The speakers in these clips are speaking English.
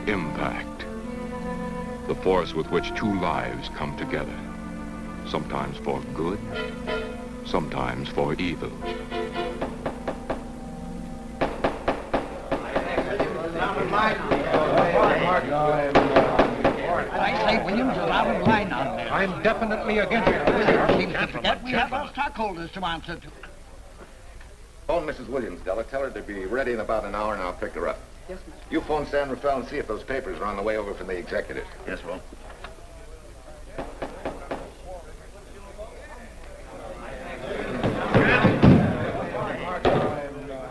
Impact. The force with which two lives come together. Sometimes for good, sometimes for evil. I say, Williams, a lot of line on there. I'm definitely against it. Seems to forget we have our stockholders to answer to. Phone Mrs. Williams, Della. Tell her to be ready in about an hour and I'll pick her up. Yes, ma'am. You phone San Rafael and see if those papers are on the way over from the executive. Yes, Will.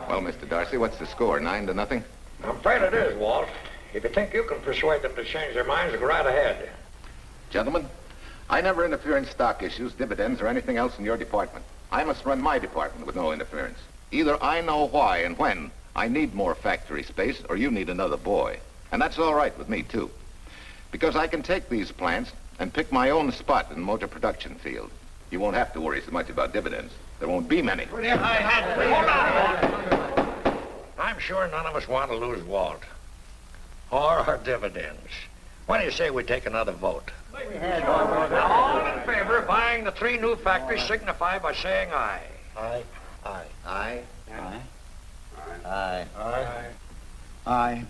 Well, Mr. Darcy, what's the score? 9-0? I'm afraid it is, Walt. If you think you can persuade them to change their minds, go right ahead. Gentlemen, I never interfere in stock issues, dividends, or anything else in your department. I must run my department with no interference. Either I know why and when I need more factory space, or you need another boy. And that's all right with me, too. Because I can take these plants and pick my own spot in the motor production field. You won't have to worry so much about dividends. There won't be many. Hold on. I'm sure none of us want to lose Walt. Or our dividends. Why do you say we take another vote? Now, all in favor of buying the 3 new factories signify by saying aye. Aye. Aye. Aye. Aye. Aye. Aye.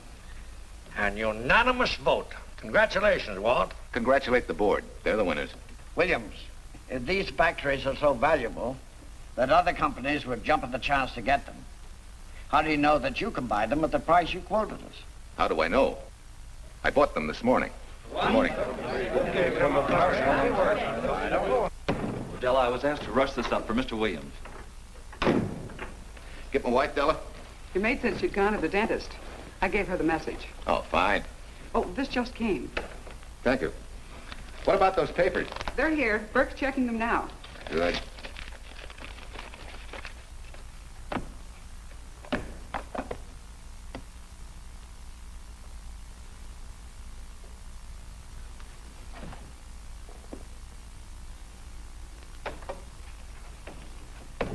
An unanimous vote. Congratulations, Walt. Congratulate the board. They're the winners. Williams, if these factories are so valuable that other companies would jump at the chance to get them, how do you know that you can buy them at the price you quoted us? How do I know? I bought them this morning. Good morning. Della, I was asked to rush this up for Mr. Williams. Get my wife, Della? Your maid said she'd gone to the dentist. I gave her the message. Oh, fine. Oh, this just came. Thank you. What about those papers? They're here. Burke's checking them now. Good.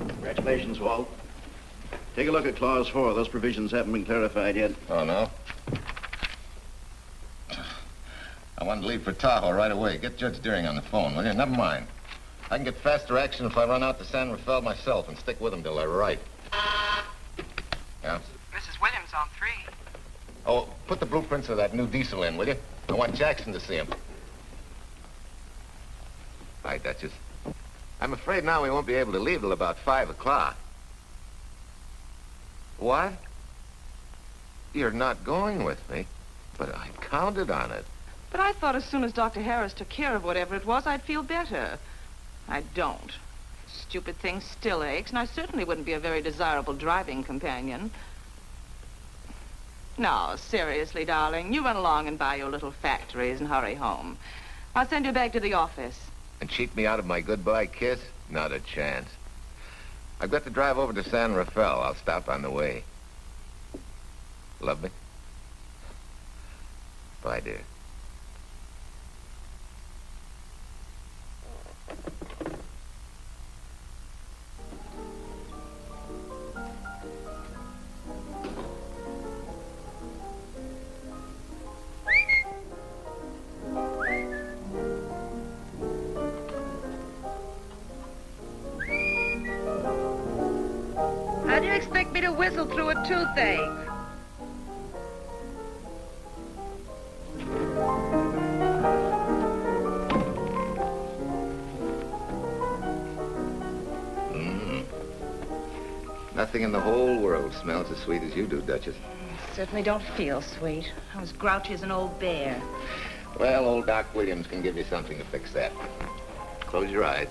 Congratulations, Walt. Take a look at Clause 4. Those provisions haven't been clarified yet. Oh, no? I want to leave for Tahoe right away. Get Judge Deering on the phone, will you? Never mind. I can get faster action if I run out to San Rafael myself and stick with him till I write. Yeah? Mrs. Williams on 3. Oh, put the blueprints of that new diesel in, will you? I want Jackson to see him. Bye, Duchess. I'm afraid now we won't be able to leave till about 5 o'clock. What? You're not going with me? But I counted on it. But I thought as soon as Dr. Harris took care of whatever it was, I'd feel better. I don't. Stupid thing still aches, and I certainly wouldn't be a very desirable driving companion. No, seriously, darling, you run along and buy your little factories and hurry home. I'll send you back to the office. And cheat me out of my goodbye kiss? Not a chance. I've got to drive over to San Rafael. I'll stop on the way. Love me? Bye, dear. How do you expect me to whistle through a toothache? Nothing in the whole world smells as sweet as you do, Duchess. Certainly don't feel sweet. I was grouchy as an old bear. Well, old Doc Williams can give you something to fix that. Close your eyes.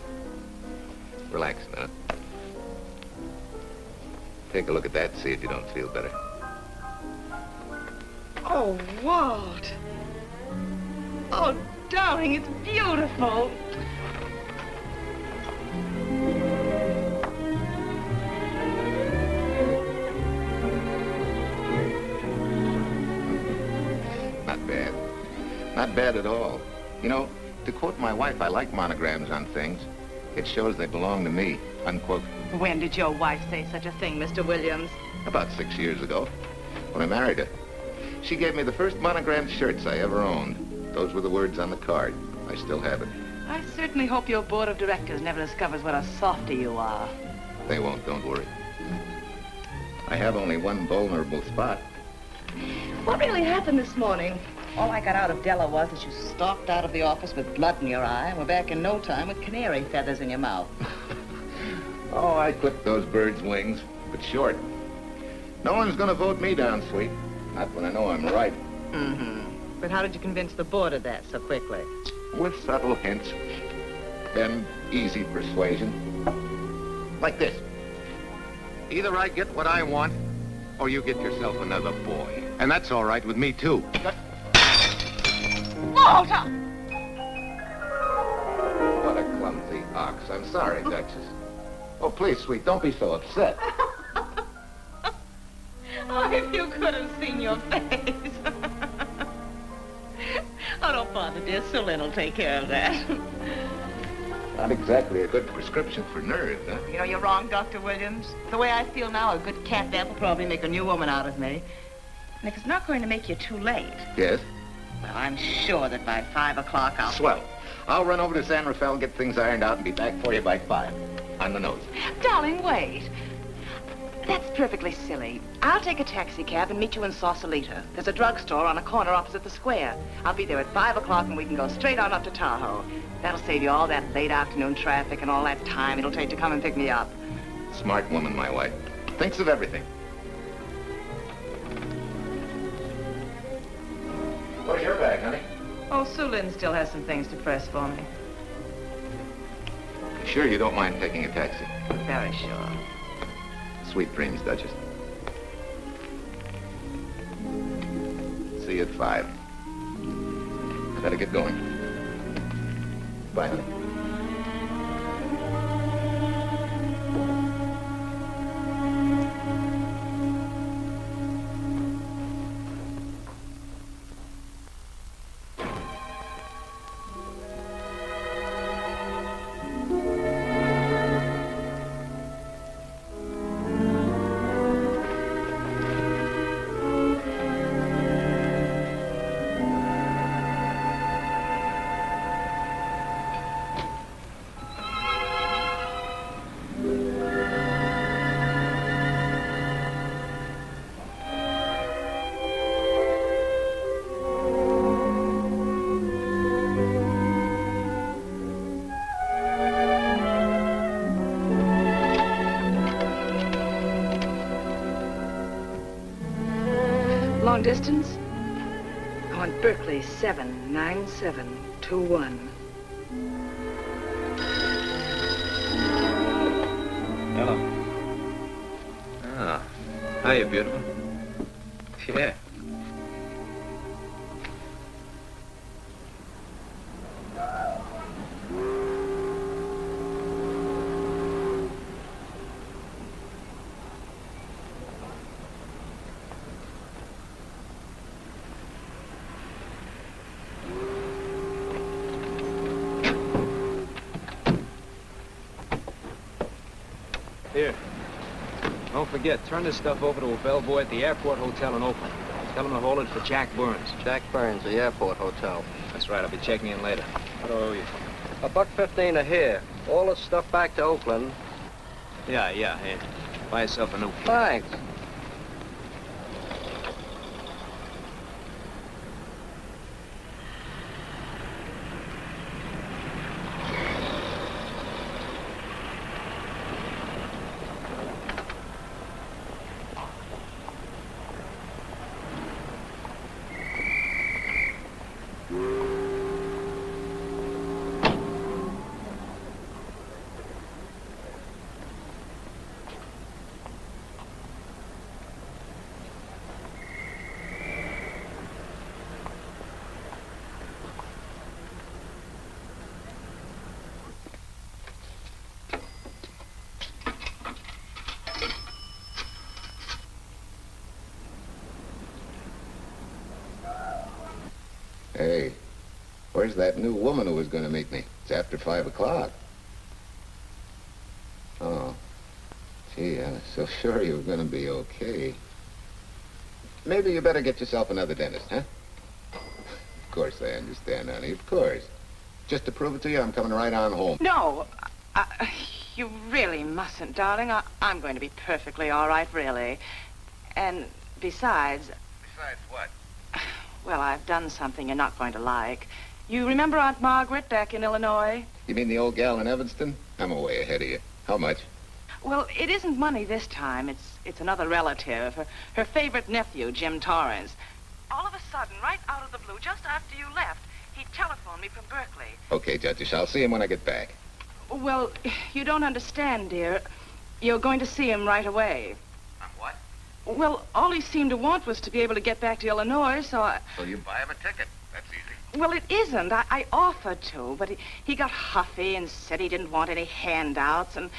Relax a minute. Take a look at that and see if you don't feel better. Oh, Walt. Oh, darling, it's beautiful. Not bad. Not bad at all. You know, to quote my wife, I like monograms on things. It shows they belong to me, unquote. When did your wife say such a thing, Mr. Williams? About 6 years ago, when I married her. She gave me the first monogrammed shirts I ever owned. Those were the words on the card. I still have it. I certainly hope your board of directors never discovers what a softy you are. They won't, don't worry. I have only one vulnerable spot. What really happened this morning? All I got out of Della was that you stalked out of the office with blood in your eye and were back in no time with canary feathers in your mouth. Oh, I clipped those birds' wings, but short. No one's gonna vote me down, sweet. Not when I know I'm right. Mm-hmm. But how did you convince the board of that so quickly? With subtle hints and easy persuasion. Like this. Either I get what I want, or you get yourself another boy. And that's all right with me, too. Walter! What a clumsy ox. I'm sorry, Duchess. Oh, please, sweet, don't be so upset. Oh, if you could have seen your face. Oh, don't bother, dear. Sulin will take care of that. Not exactly a good prescription for nerves, huh? You know, you're wrong, Dr. Williams. The way I feel now, a good catnap will probably make a new woman out of me. And if it's not going to make you too late... Yes? Well, I'm sure that by 5 o'clock I'll... Swell. I'll run over to San Rafael, get things ironed out, and be back for you by 5. On the nose. Darling, wait. That's perfectly silly. I'll take a taxi cab and meet you in Sausalito. There's a drugstore on a corner opposite the square. I'll be there at 5 o'clock and we can go straight on up to Tahoe. That'll save you all that late afternoon traffic and all that time it'll take to come and pick me up. Smart woman, my wife. Thinks of everything. Where's your bag, honey? Oh, Sulin still has some things to press for me. Sure you don't mind taking a taxi? Very sure. Sweet dreams, Duchess. See you at 5. Better get going. Bye, honey. Long distance? I want Berkeley 79721. Hello. Ah, hiya, beautiful. Yeah. Here. Don't forget, turn this stuff over to a bellboy at the airport hotel in Oakland. Tell him to hold it for Jack Burns. Jack Burns, the airport hotel. That's right, I'll be checking in later. What do I owe you? $1.15 a here. All the stuff back to Oakland. Yeah, here. Buy yourself a new key. Thanks. Hey, where's that new woman who was going to meet me? It's after 5 o'clock. Oh, gee, I was so sure you were going to be okay. maybe you better get yourself another dentist, huh? Of course I understand, honey, of course. Just to prove it to you, I'm coming right on home. No, you really mustn't, darling. I'm going to be perfectly all right, really. And besides... Besides what? Well, I've done something you're not going to like. You remember Aunt Margaret back in Illinois? You mean the old gal in Evanston? I'm way ahead of you. How much? Well, it isn't money this time. It's another relative. Her favorite nephew, Jim Torrance. All of a sudden, right out of the blue, just after you left, he telephoned me from Berkeley. Okay, Judge, I'll see him when I get back. Well, you don't understand, dear. You're going to see him right away. What? Well, all he seemed to want was to be able to get back to Illinois, so I... So you buy him a ticket. That's easy. Well, it isn't. I offered to, but he got huffy and said he didn't want any handouts, and...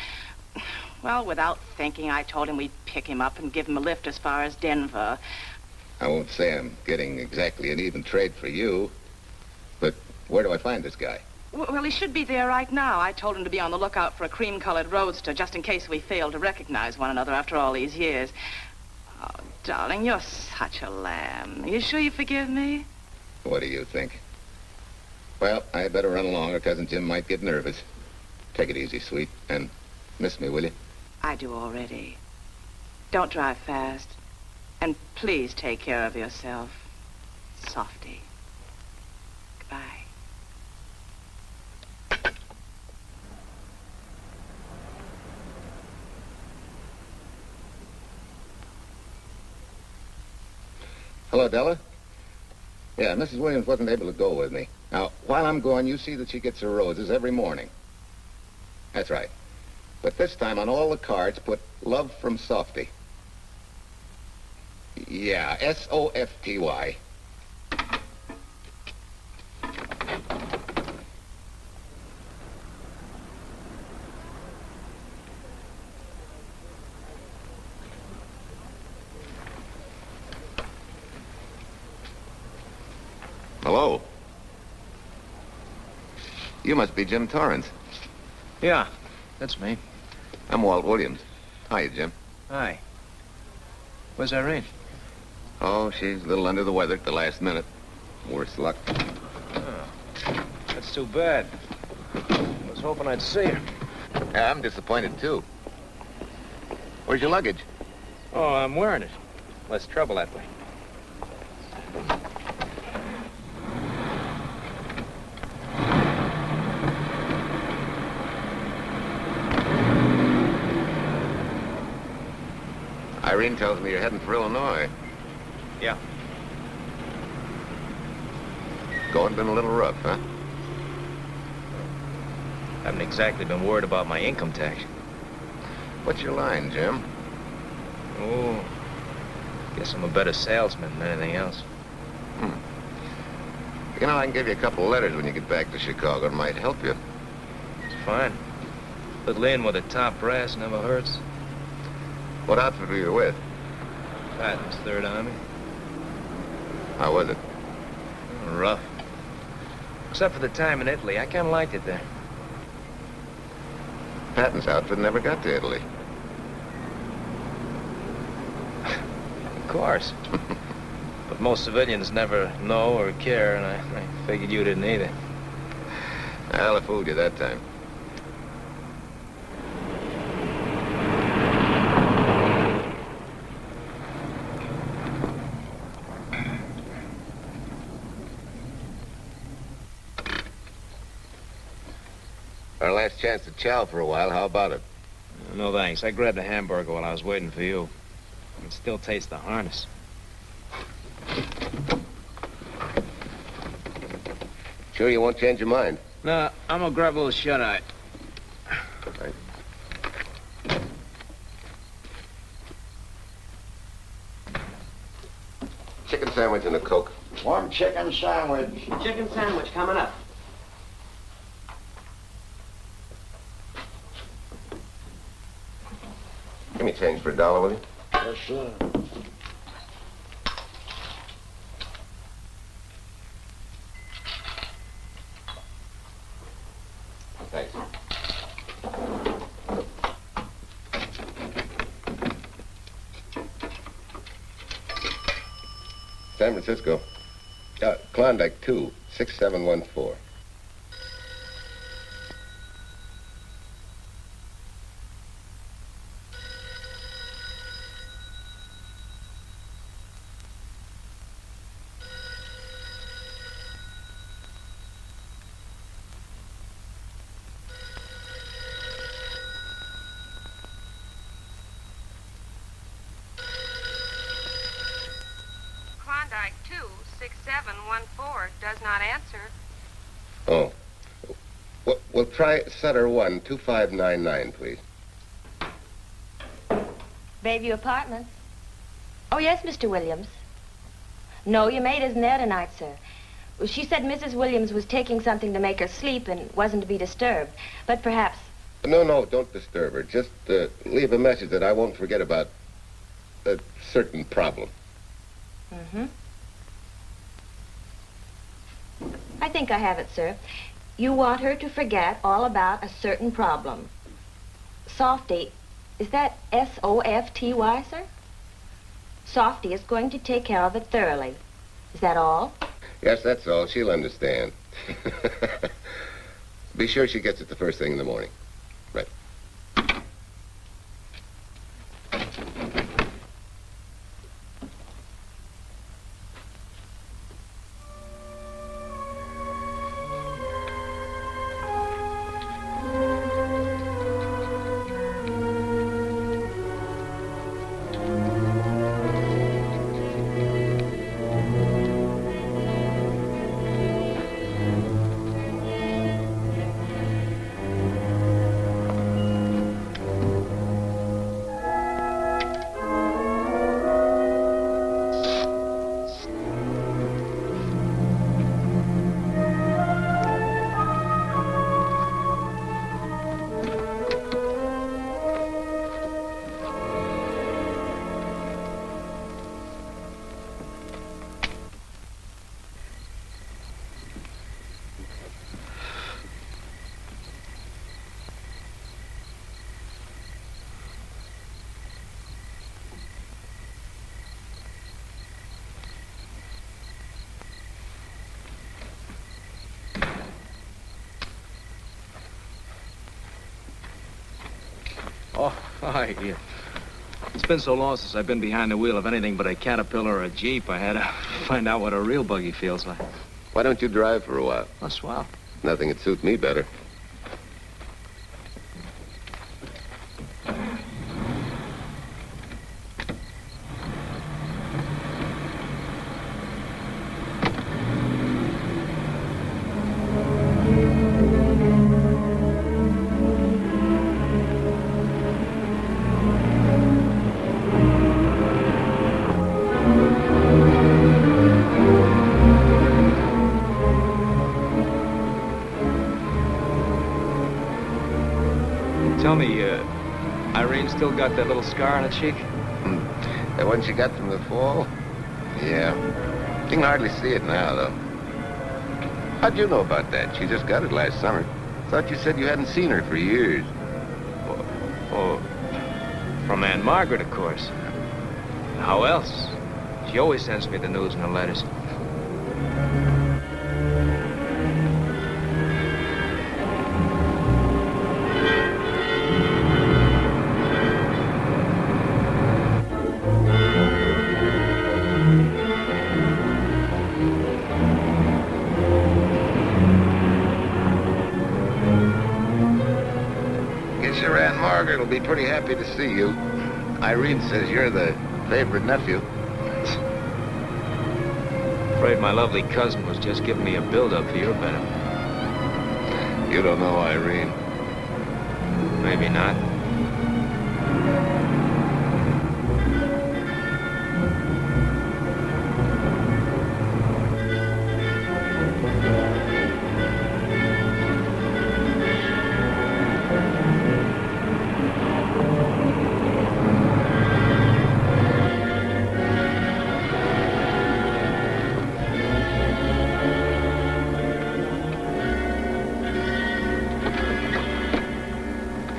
Well, without thinking, I told him we'd pick him up and give him a lift as far as Denver. I won't say I'm getting exactly an even trade for you, but where do I find this guy? Well, he should be there right now. I told him to be on the lookout for a cream-colored roadster, just in case we failed to recognize one another after all these years. Oh, darling, you're such a lamb. You sure you forgive me? What do you think? Well, I better run along or Cousin Jim might get nervous. Take it easy, sweet, and miss me, will you? I do already. Don't drive fast. And please take care of yourself. Softy. Goodbye. Hello, Della. Yeah, Mrs. Williams wasn't able to go with me. Now, while I'm gone, you see that she gets her roses every morning. That's right. But this time on all the cards, put love from Softy. Yeah, S-O-F-T-Y. Hello. You must be Jim Torrance. Yeah, that's me. I'm Walt Williams. Hiya, Jim. Hi. Where's Irene? Oh, she's a little under the weather at the last minute. Worse luck. Oh, that's too bad. I was hoping I'd see her. Yeah, I'm disappointed, too. Where's your luggage? Oh, I'm wearing it. Less trouble that way. Irene tells me you're heading for Illinois. Yeah. Going been a little rough, huh? Haven't exactly been worried about my income tax. What's your line, Jim? Oh, guess I'm a better salesman than anything else. You know, I can give you a couple of letters when you get back to Chicago. It might help you. It's fine. Little in with a top brass never hurts. What outfit were you with? Patton's Third Army. How was it? Rough. Except for the time in Italy. I kind of liked it there. Patton's outfit never got to Italy. Of course. But most civilians never know or care, and I figured you didn't either. Well, I fooled you that time. Our last chance to chow for a while. How about it? No, thanks. I grabbed a hamburger while I was waiting for you. I can still taste the harness. Sure you won't change your mind? No, I'm gonna grab a little shut-eye. Right. Chicken sandwich and a Coke. One chicken sandwich. Chicken sandwich coming up. Give me change for $1, will you? Yes, sir. Thanks. San Francisco. Klondike 2, 6714. Klondike 2, 6714 does not answer. Oh. We'll try Sutter 1, 2599, please. Bayview Apartments. Oh, yes, Mr. Williams. No, your maid isn't there tonight, sir. Well, she said Mrs. Williams was taking something to make her sleep and wasn't to be disturbed. But perhaps... No, don't disturb her. Just leave a message that I won't forget about a certain problem. Mm-hmm. I think I have it, sir. You want her to forget all about a certain problem. Softy, is that S-O-F-T-Y, sir? Softy is going to take care of it thoroughly. Is that all? Yes, that's all. She'll understand. Be sure she gets it the first thing in the morning. Right. Oh, hi. Yeah. It's been so long since I've been behind the wheel of anything but a Caterpillar or a Jeep. I had to find out what a real buggy feels like. Why don't you drive for a while? Oh, swell. Nothing would suit me better. Tell me, Irene still got that little scar on her cheek? That one she got from the fall? Yeah. You can hardly see it now, though. How'd you know about that? She just got it last summer. Thought you said you hadn't seen her for years. Oh, from Aunt Margaret, of course. How else? She always sends me the news in her letters. Margaret will be pretty happy to see you. Irene says you're the favorite nephew. Afraid my lovely cousin was just giving me a build-up for your benefit. You don't know Irene. Maybe not.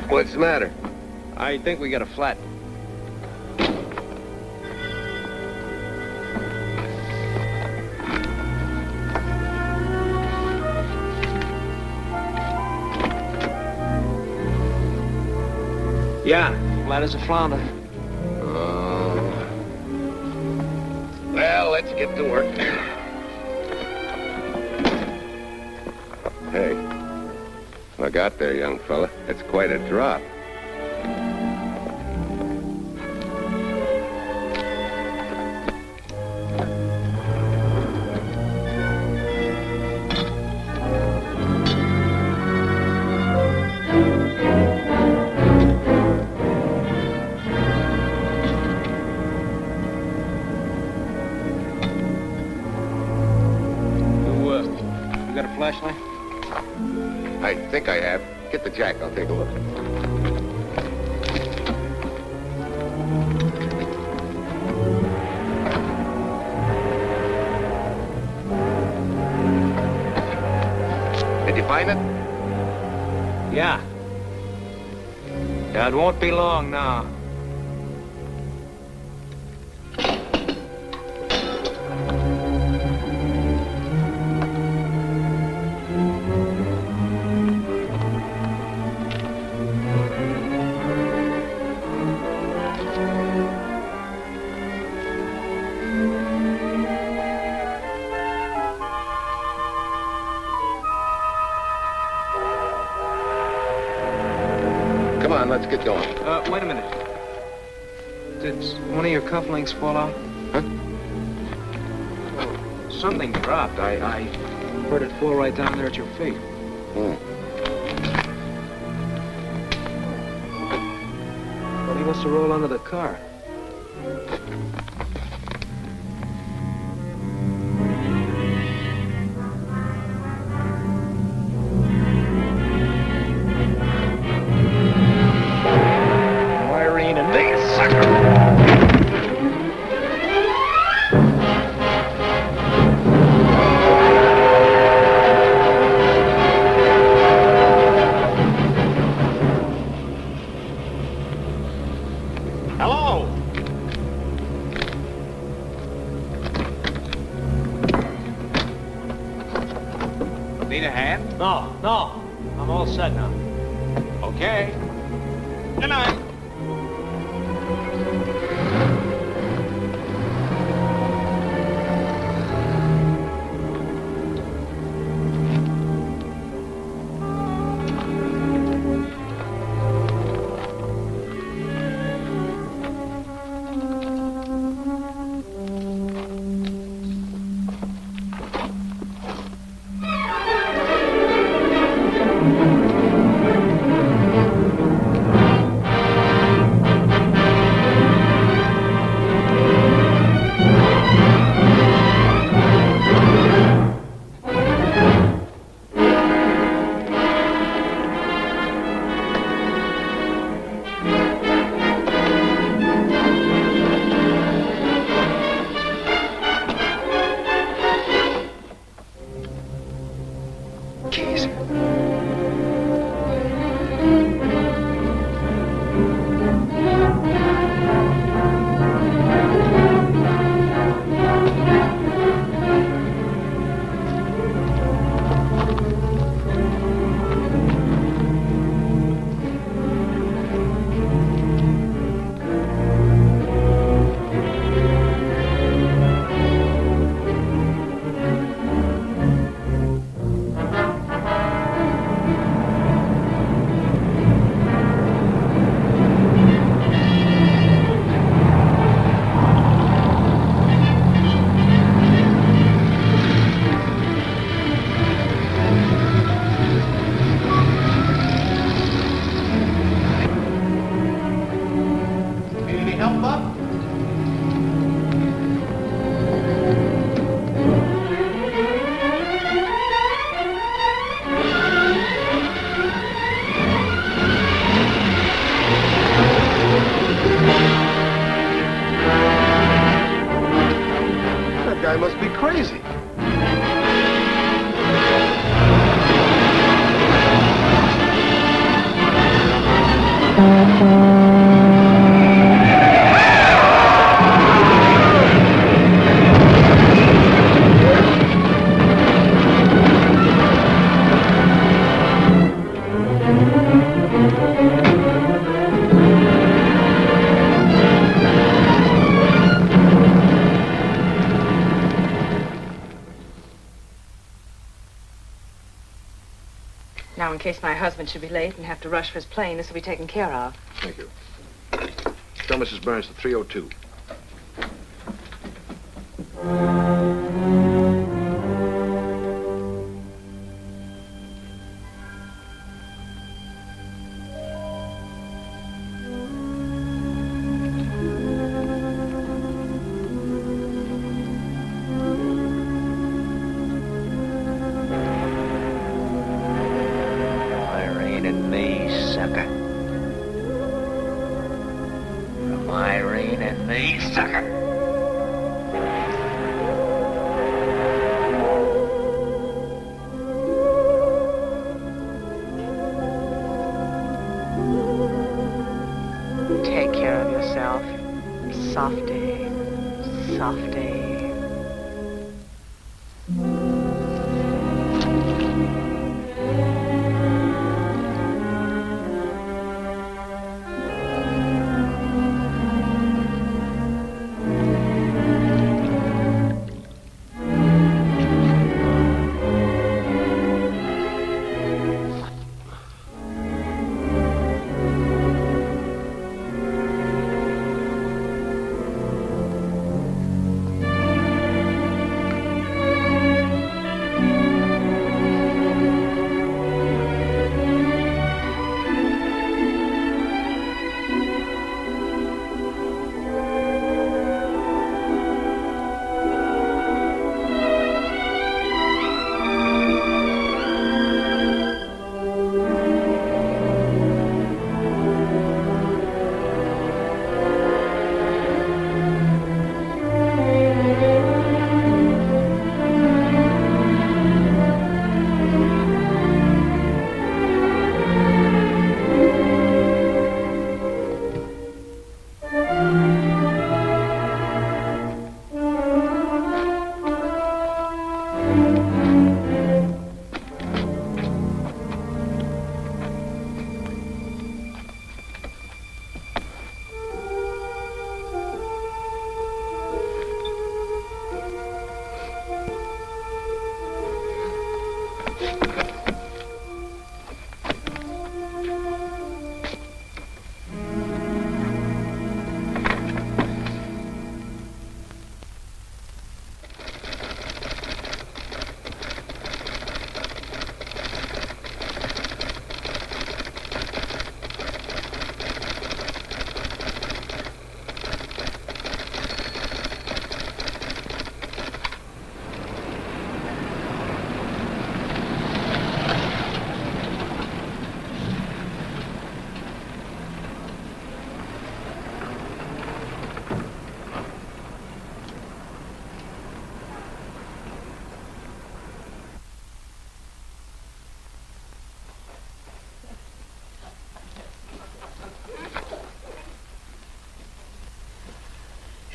What's the matter? I think we got a flat. Yeah, flat as a flounder. Well, let's get to work. Hey, look out there, young fella. It's quite a drop. Flashlight? I think I have. Get the jack, I'll take a look. Did you find it? Yeah. Yeah, it won't be long now. Let's get going. Wait a minute. Did one of your cufflinks fall out? Huh? Oh, something dropped. I heard it fall right down there at your feet. Well, he must have rolled under the car. No. I'm all set now. Okay. Good night. Now, in case my husband should be late and have to rush for his plane, this will be taken care of. Thank you. Tell Mrs. Burns the 302.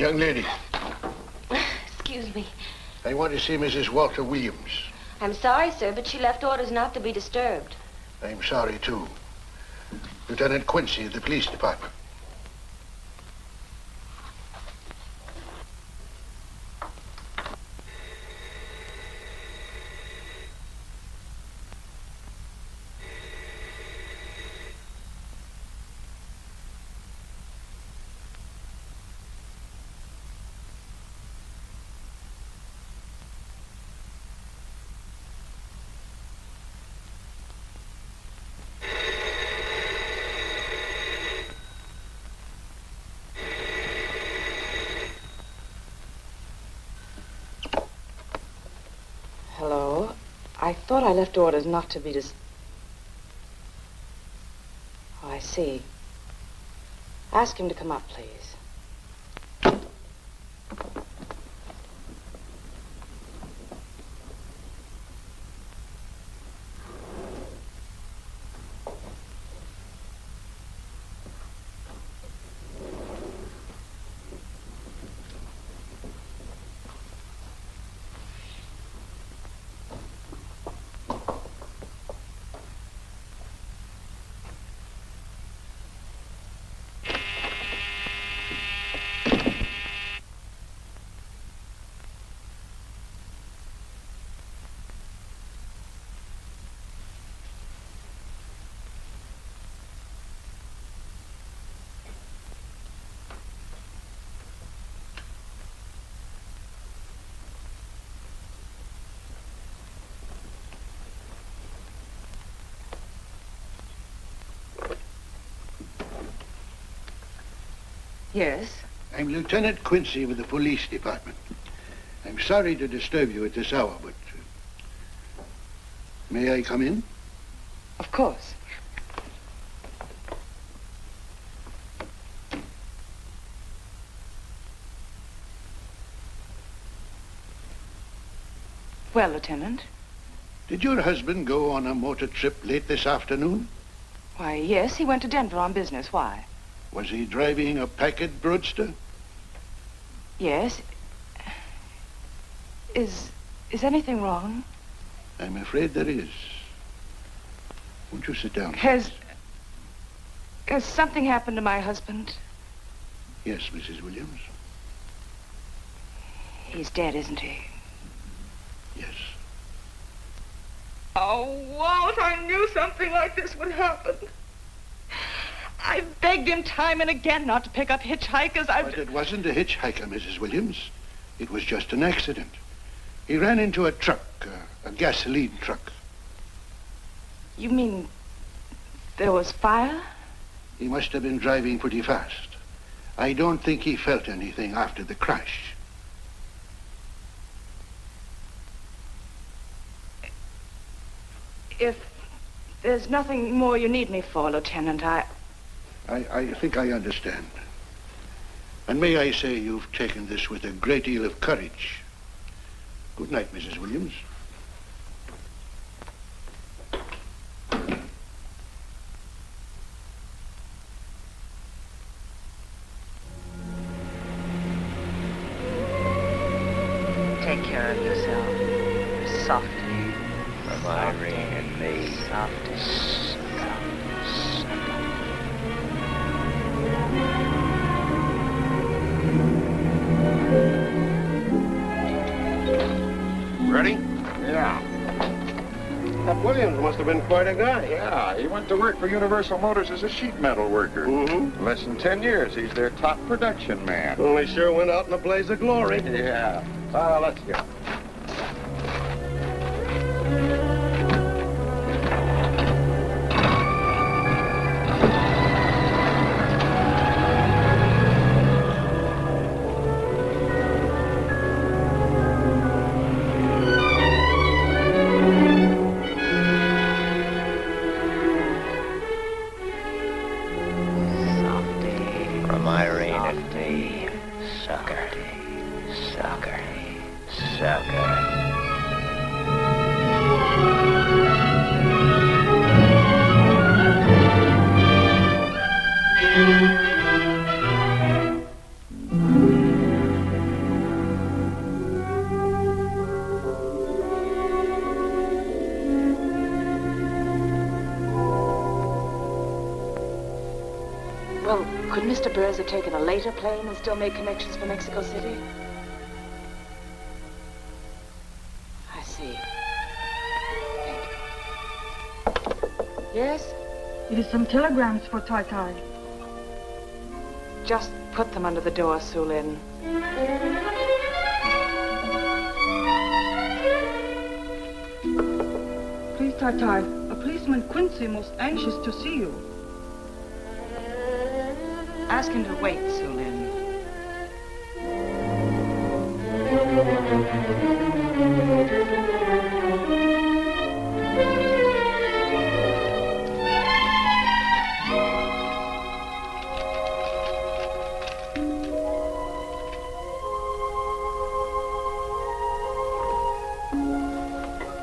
Young lady. Excuse me. I want to see Mrs. Walter Williams. I'm sorry, sir, but she left orders not to be disturbed. I'm sorry, too. Lieutenant Quincy of the police department. Hello? I thought I left orders not to be Oh, I see. Ask him to come up, please. Yes? I'm Lieutenant Quincy with the police department. I'm sorry to disturb you at this hour, but... may I come in? Of course. Well, Lieutenant? Did your husband go on a motor trip late this afternoon? Why, yes, he went to Denver on business. Why? Was he driving a Packard roadster? Yes. Is anything wrong? I'm afraid there is. Won't you sit down? Has something happened to my husband? Yes, Mrs. Williams. He's dead, isn't he? Yes. Oh, Walt, I knew something like this would happen. I begged him time and again not to pick up hitchhikers. But it wasn't a hitchhiker, Mrs. Williams. It was just an accident. He ran into a truck, a gasoline truck. You mean there was fire? He must have been driving pretty fast. I don't think he felt anything after the crash. If there's nothing more you need me for, Lieutenant, I think I understand. And may I say you've taken this with a great deal of courage. Good night, Mrs. Williams. Take care of yourself. Softly. From Irene and me. Softly. Ready? Yeah. That Williams must have been quite a guy. Yeah, he went to work for Universal Motors as a sheet metal worker. Mm-hmm. Less than 10 years, he's their top production man. Well, he sure went out in a blaze of glory. Yeah. Let's go. Well, could Mr. Burrs have taken a later plane and still made connections for Mexico City? I see. Thank you. Yes? It is some telegrams for Tai Tai. Just put them under the door, Sulin. Please, Tai Tai, a policeman Quincy most anxious to see you. Ask him to wait, Sulin.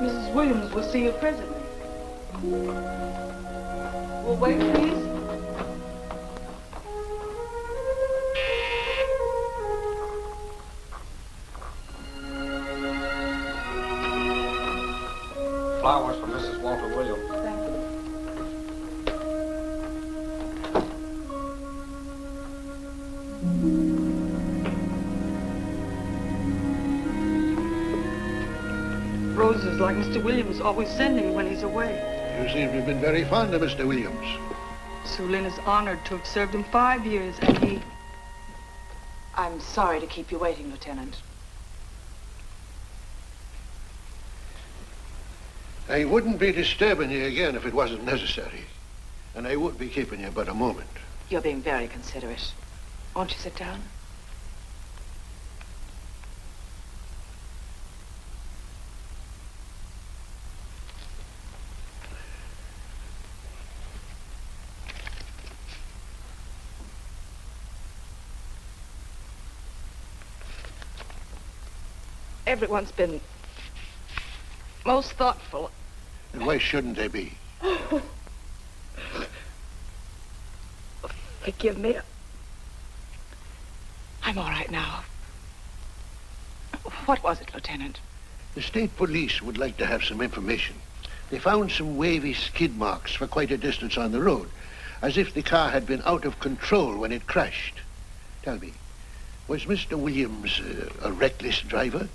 Mrs. Williams will see you presently. Will wait, please. Flowers for Mrs. Walter Williams. Thank you. Roses like Mr. Williams always sending when he's away. You seem to have been very fond of Mr. Williams. Sulin is honored to have served him 5 years, and he... I'm sorry to keep you waiting, Lieutenant. I wouldn't be disturbing you again if it wasn't necessary. And I would be keeping you but a moment. You're being very considerate. Won't you sit down? Everyone's been most thoughtful. And why shouldn't they be? Forgive me. I'm all right now. What was it, Lieutenant? The state police would like to have some information. They found some wavy skid marks for quite a distance on the road, as if the car had been out of control when it crashed. Tell me, was Mr. Williams a reckless driver?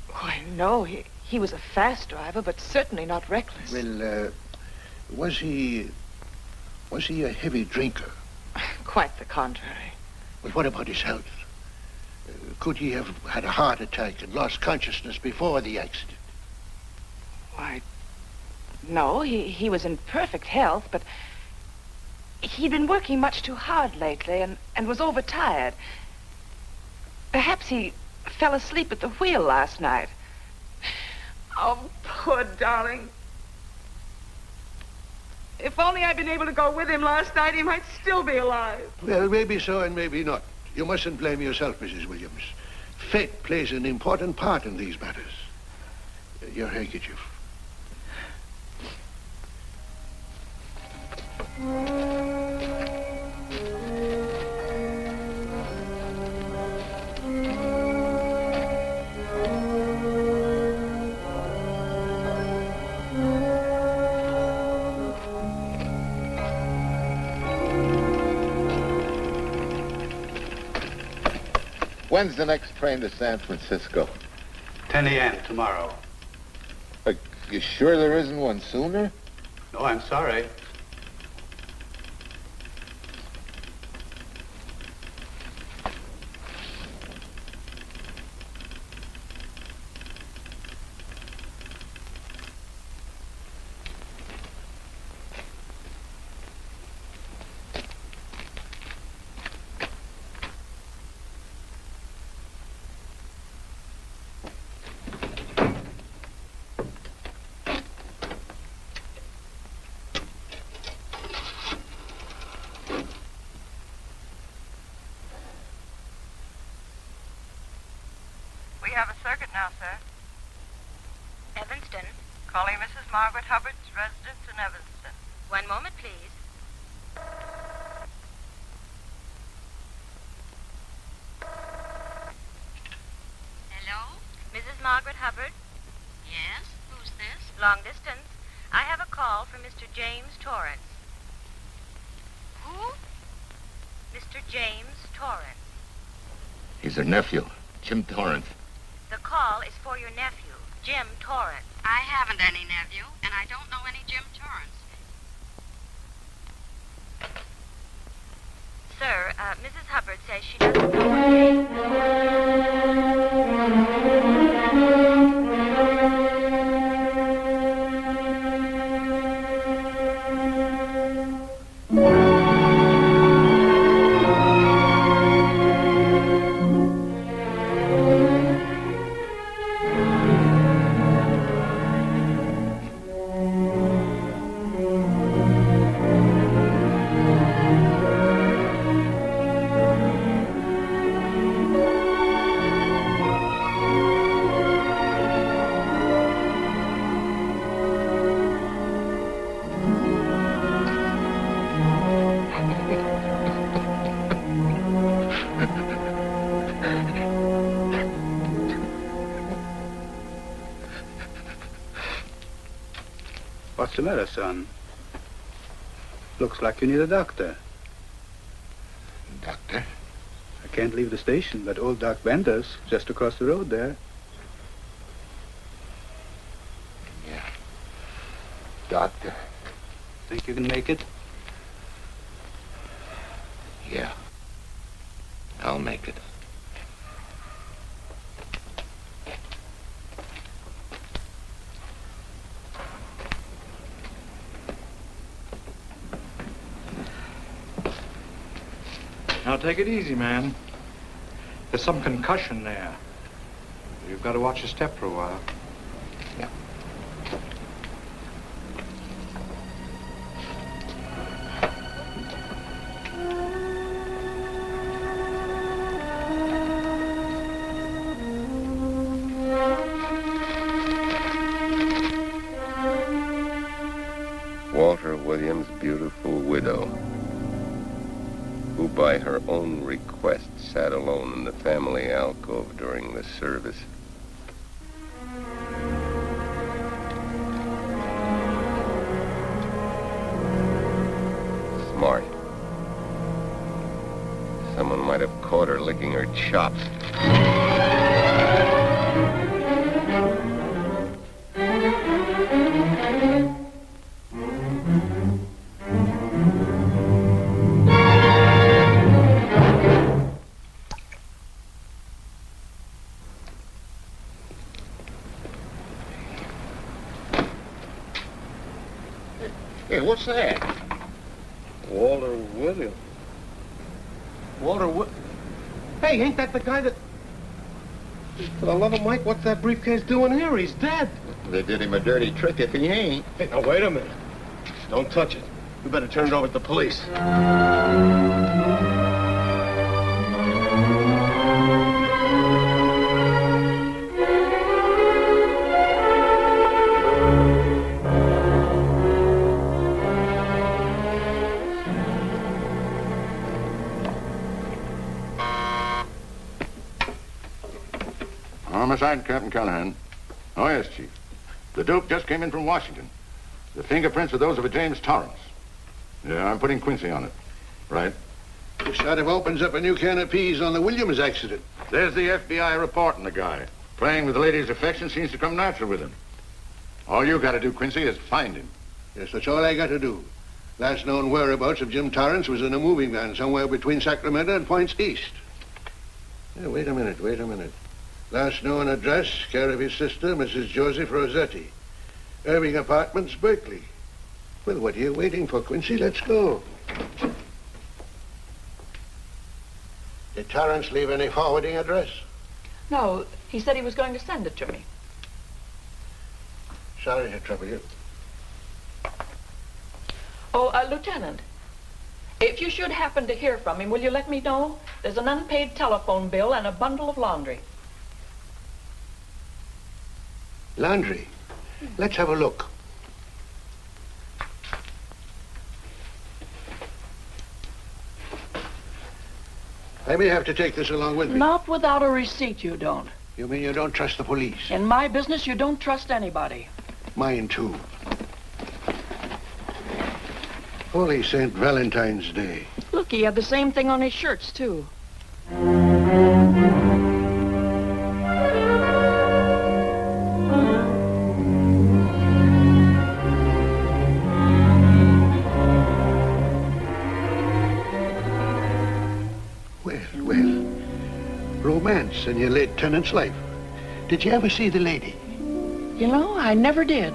Why, no. He was a fast driver, but certainly not reckless. Well, was he a heavy drinker? Quite the contrary. Well, what about his health? Could he have had a heart attack and lost consciousness before the accident? Why, no. He was in perfect health, but he'd been working much too hard lately and was overtired. Perhaps he fell asleep at the wheel last night. Oh, poor darling. If only I'd been able to go with him last night, he might still be alive. Well, maybe so and maybe not. You mustn't blame yourself, Mrs. Williams. Fate plays an important part in these matters. Your handkerchief. When's the next train to San Francisco? 10 a.m. tomorrow. You sure there isn't one sooner? No, I'm sorry. We have a circuit now, sir. Evanston. Calling Mrs. Margaret Hubbard's residence in Evanston. One moment, please. Hello? Mrs. Margaret Hubbard? Yes? Who's this? Long distance. I have a call from Mr. James Torrance. Who? Mr. James Torrance. He's her nephew, Jim Torrance. The call is for your nephew, Jim Torrance. I haven't any nephew, and I don't know any Jim Torrance. Sir, Mrs. Hubbard says she doesn't know What's the matter, son? Looks like you need a doctor. Doctor? I can't leave the station, but old Doc Bender's just across the road there. Yeah. Doctor? Think you can make it? Yeah. I'll make it. Now, take it easy, man. There's some concussion there. You've got to watch your step for a while. Yeah. Walter Williams' beautiful widow, who by her own request sat alone in the family alcove during the service. Smart. Someone might have caught her licking her chops. Hey, what's that? Walter Williams. Hey, ain't that the guy that... For the love of Mike, what's that briefcase doing here? He's dead. They did him a dirty trick if he ain't. Hey, now, wait a minute. Don't touch it. We better turn it over to the police. Homicide, Captain Callahan. Oh, yes, Chief. The Duke just came in from Washington. The fingerprints are those of a James Torrance. Yeah, I'm putting Quincy on it. Right. This sort of opens up a new can of peas on the Williams accident. There's the FBI reporting the guy. Playing with the lady's affection seems to come natural with him. All you got to do, Quincy, is find him. Yes, that's all I got to do. Last known whereabouts of Jim Torrance was in a moving van somewhere between Sacramento and Points East. Yeah, wait a minute. Last known address, care of his sister, Mrs. Joseph Rossetti. Irving Apartments, Berkeley. Well, what are you waiting for, Quincy? Let's go. Did Torrance leave any forwarding address? No, he said he was going to send it to me. Sorry to trouble you. Oh, Lieutenant, if you should happen to hear from him, will you let me know? There's an unpaid telephone bill and a bundle of laundry. Laundry? Let's have a look. I may have to take this along with me. Not without a receipt, you don't. You mean you don't trust the police? In my business, you don't trust anybody. Mine, too. Holy St. Valentine's Day. Look, he had the same thing on his shirts, too. Romance in your late tenant's life. Did you ever see the lady? You know, I never did.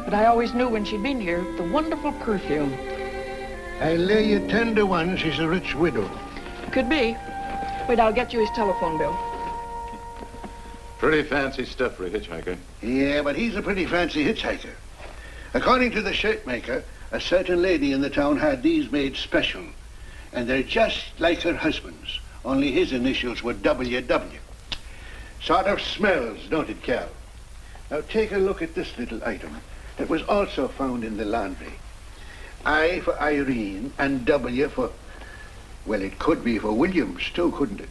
But I always knew when she'd been here, the wonderful perfume. I lay you 10 to 1 she's a rich widow. Could be. Wait, I'll get you his telephone bill. Pretty fancy stuff for a hitchhiker. Yeah, but he's a pretty fancy hitchhiker. According to the shirt maker, a certain lady in the town had these made special. And they're just like her husband's. Only his initials were WW. Sort of smells, don't it, Cal? Now take a look at this little item that was also found in the laundry. I for Irene and W for... Well, it could be for Williams, too, couldn't it?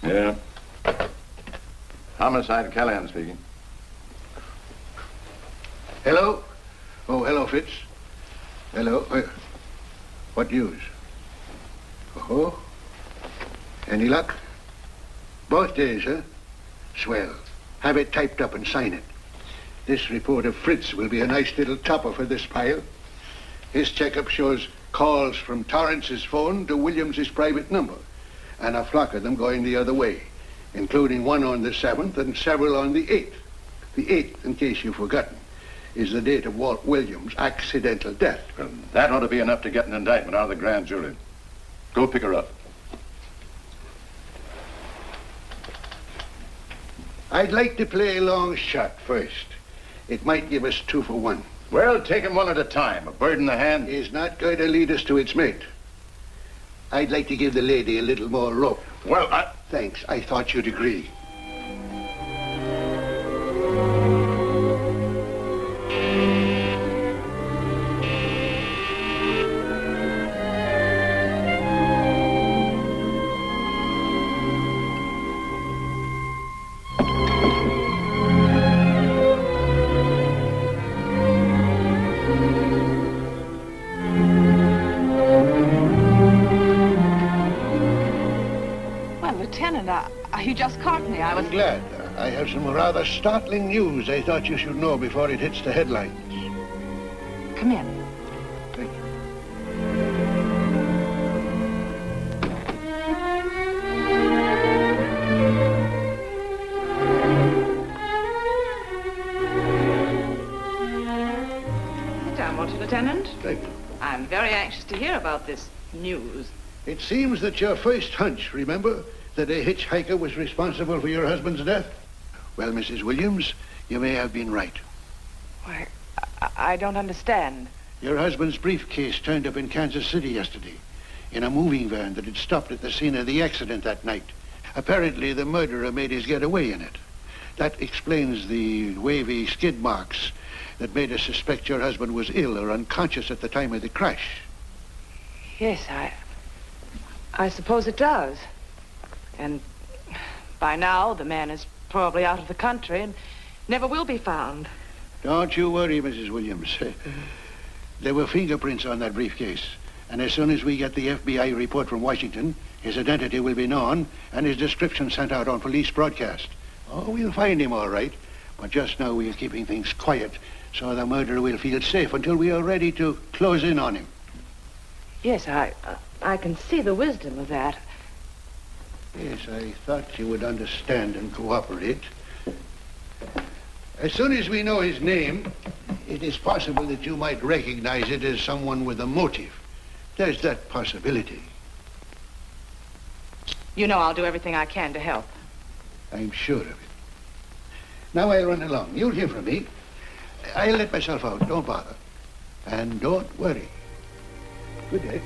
Yeah. Homicide, Callahan speaking. Hello? Oh, hello, Fitz. Hello. What news? Oh? Any luck? Both days, huh? Swell. Have it typed up and sign it. This report of Fritz will be a nice little topper for this pile. His checkup shows calls from Torrance's phone to Williams's private number, and a flock of them going the other way, including one on the 7th and several on the 8th. The 8th, in case you've forgotten, is the date of Walt Williams' accidental death. Well, that ought to be enough to get an indictment out of the grand jury. Go pick her up. I'd like to play a long shot first. It might give us 2 for 1. Well, take him one at a time. A bird in the hand is not going to lead us to its mate. I'd like to give the lady a little more rope. Well, Thanks. I thought you'd agree. You just caught me. I'm glad. I have some rather startling news I thought you should know before it hits the headlines. Come in. Thank you. Sit down, won't you, Lieutenant? Thank you. I'm very anxious to hear about this news. It seems that your first hunch, remember, that a hitchhiker was responsible for your husband's death? Well, Mrs. Williams, you may have been right. Why, I don't understand. Your husband's briefcase turned up in Kansas City yesterday in a moving van that had stopped at the scene of the accident that night. Apparently, the murderer made his getaway in it. That explains the wavy skid marks that made us suspect your husband was ill or unconscious at the time of the crash. Yes, I suppose it does. And by now, the man is probably out of the country and never will be found. Don't you worry, Mrs. Williams. There were fingerprints on that briefcase. And as soon as we get the FBI report from Washington, his identity will be known and his description sent out on police broadcast. Oh, we'll find him all right. But just now we're keeping things quiet so the murderer will feel safe until we are ready to close in on him. Yes, I can see the wisdom of that. Yes, I thought you would understand and cooperate. As soon as we know his name, it is possible that you might recognize it as someone with a motive. There's that possibility. You know I'll do everything I can to help. I'm sure of it. Now I'll run along. You'll hear from me. I'll let myself out. Don't bother. And don't worry. Good day.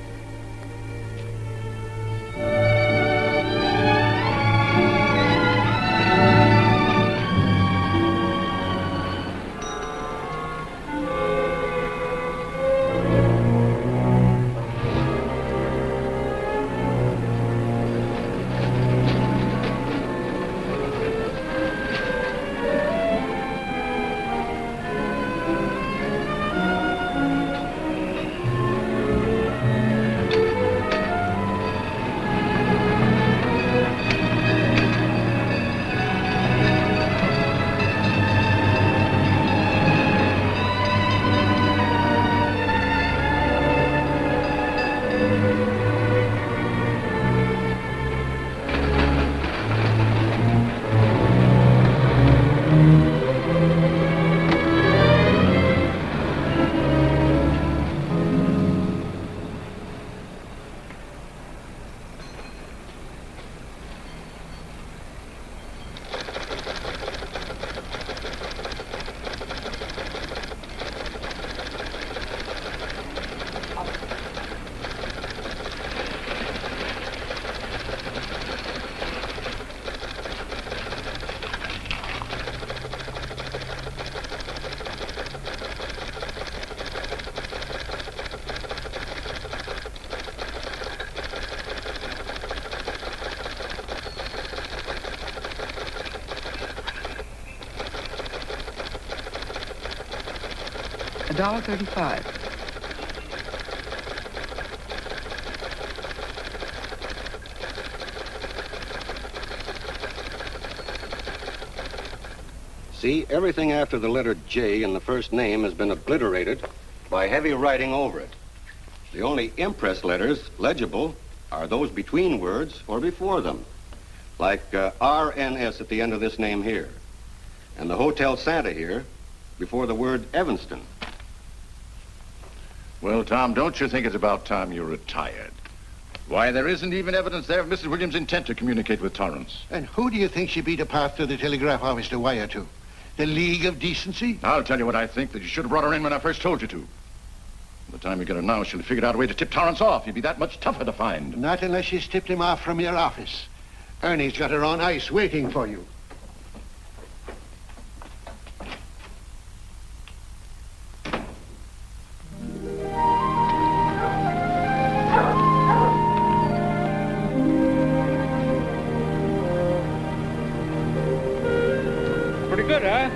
$1.35. See, everything after the letter J in the first name has been obliterated by heavy writing over it. The only impress letters legible are those between words or before them, like RNS at the end of this name here, and the Hotel Santa here before the word Evanston. Well, Tom, don't you think it's about time you retired? Why, there isn't even evidence there of Mrs. Williams' intent to communicate with Torrance. And who do you think she beat a path to the telegraph office to wire to? The League of Decency? I'll tell you what I think, that you should have brought her in when I first told you to. By the time you get her now, she'll have figured out a way to tip Torrance off. He'd be that much tougher to find. Not unless she's tipped him off from your office. Ernie's got her on ice waiting for you. Pretty good, huh?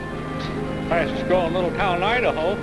Fastest growing little town in Idaho.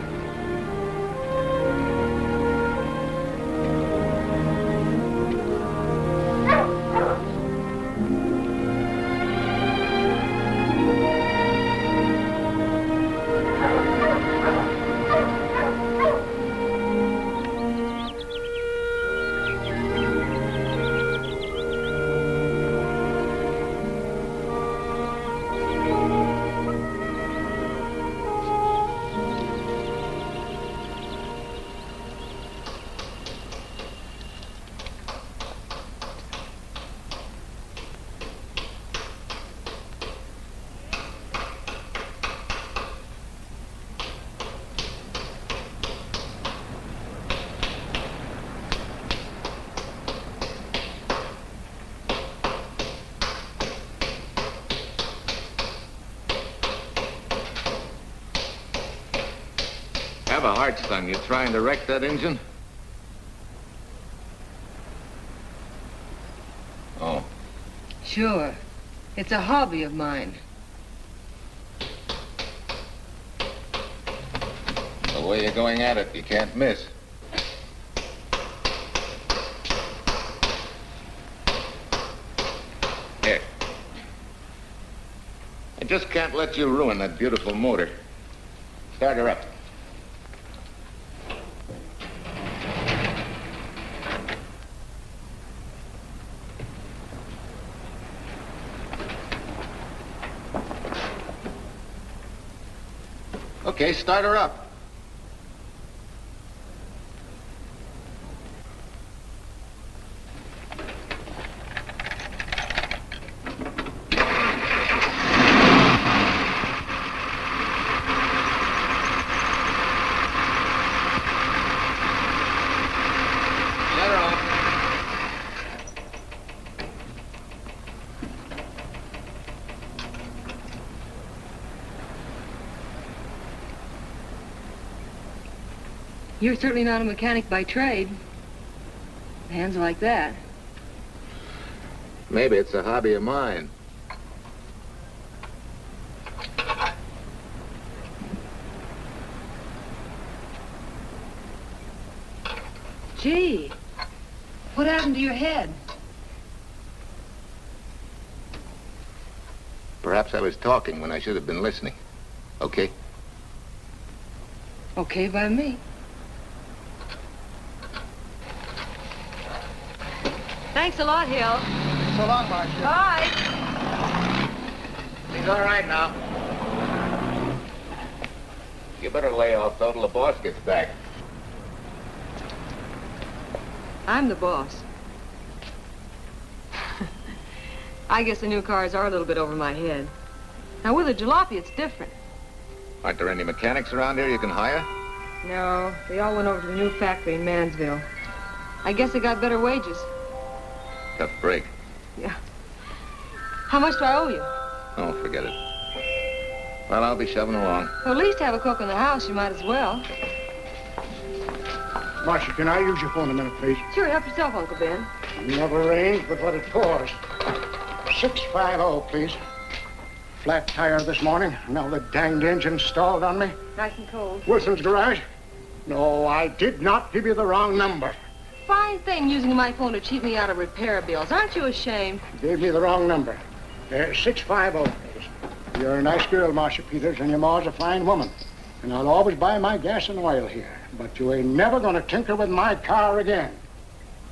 Have a heart, son. You trying to wreck that engine? Oh. Sure. It's a hobby of mine. The way you're going at it, you can't miss. Here. I just can't let you ruin that beautiful motor. Start her up. Okay, start her up. Let her off. You're certainly not a mechanic by trade. Hands like that. Maybe it's a hobby of mine. Gee, what happened to your head? Perhaps I was talking when I should have been listening. Okay? Okay by me. Thanks a lot, Hill. So long, Marcia. Bye. He's all right now. You better lay off though till the boss gets back. I'm the boss. I guess the new cars are a little bit over my head. Now, with a jalopy, it's different. Aren't there any mechanics around here you can hire? No, they all went over to the new factory in Mansville. I guess they got better wages. Tough break. Yeah. How much do I owe you? Oh, forget it. Well, I'll be shoving along. Well, at least have a cook in the house. You might as well. Marcia, can I use your phone a minute, please? Sure, help yourself, Uncle Ben. Never arranged but what it cost. 650, please. Flat tire this morning. Now the danged engine stalled on me. Nice and cold. Wilson's garage? No, I did not give you the wrong number. Fine thing using my phone to cheat me out of repair bills. Aren't you ashamed? You gave me the wrong number. 650, please. You're a nice girl, Marcia Peters, and your ma's a fine woman. And I'll always buy my gas and oil here. But you ain't never gonna tinker with my car again.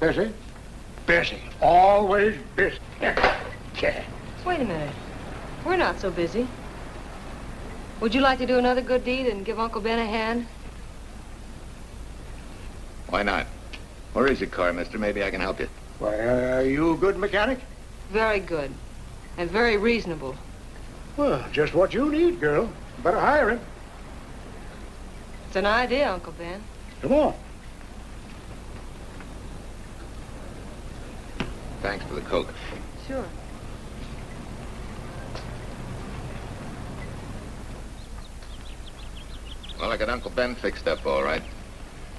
Busy? Busy. Always busy. Wait a minute. We're not so busy. Would you like to do another good deed and give Uncle Ben a hand? Why not? Where is your car, mister? Maybe I can help you. Why, are you a good mechanic? Very good. And very reasonable. Well, just what you need, girl. Better hire him. It's an idea, Uncle Ben. Come on. Thanks for the Coke. Sure. Well, I got Uncle Ben fixed up all right.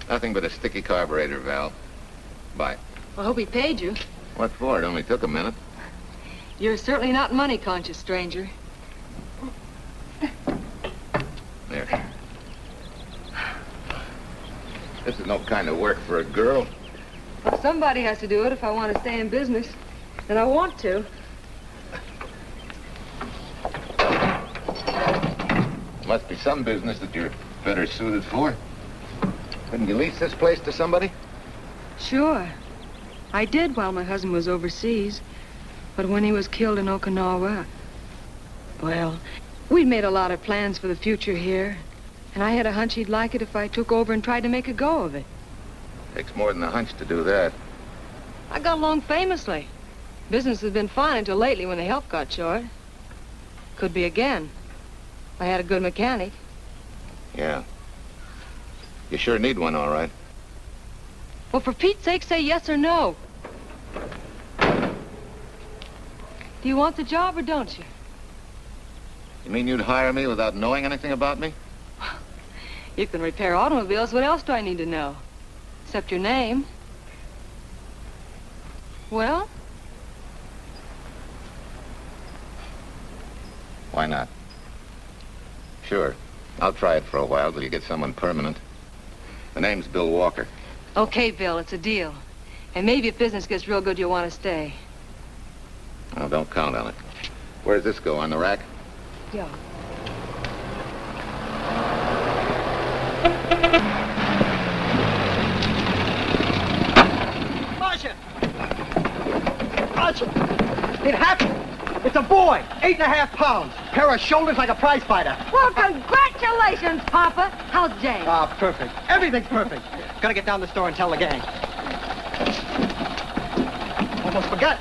Nothing but a sticky carburetor valve. Bye. I hope he paid you. What for? It only took a minute. You're certainly not money conscious, stranger. There. This is no kind of work for a girl. Well, somebody has to do it if I want to stay in business. And I want to. Must be some business that you're better suited for. Couldn't you lease this place to somebody? Sure. I did while my husband was overseas. But when he was killed in Okinawa, well, we'd made a lot of plans for the future here. And I had a hunch he'd like it if I took over and tried to make a go of it. Takes more than a hunch to do that. I got along famously. Business has been fine until lately when the help got short. Could be again. I had a good mechanic. Yeah. You sure need one, all right. Well, for Pete's sake, say yes or no. Do you want the job or don't you? You mean you'd hire me without knowing anything about me? You can repair automobiles. What else do I need to know? Except your name. Well? Why not? Sure. I'll try it for a while till you get someone permanent. The name's Bill Walker. Okay, Bill, it's a deal. And maybe if business gets real good, you'll want to stay. Oh, don't count on it. Where does this go, on the rack? Yeah. Marcia! It happened! It's a boy, 8.5 pounds. Pair of shoulders like a prize fighter. Well, congratulations, Papa. How's Jane? Ah, perfect. Everything's perfect. Gotta get down to the store and tell the gang. Almost forgot.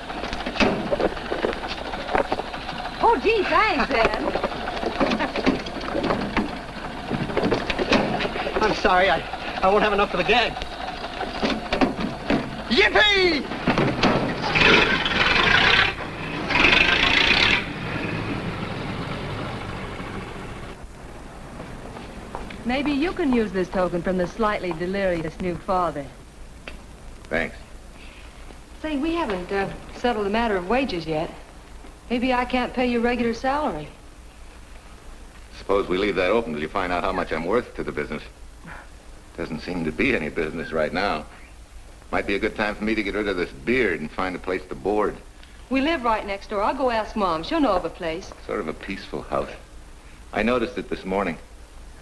Oh, gee, thanks, Ed. I'm sorry, I won't have enough for the gang. Yippee! Maybe you can use this token from the slightly delirious new father. Thanks. Say, we haven't settled the matter of wages yet. Maybe I can't pay you regular salary. Suppose we leave that open till you find out how much I'm worth to the business. Doesn't seem to be any business right now. Might be a good time for me to get rid of this beard and find a place to board. We live right next door. I'll go ask Mom. She'll know of a place. Sort of a peaceful house. I noticed it this morning.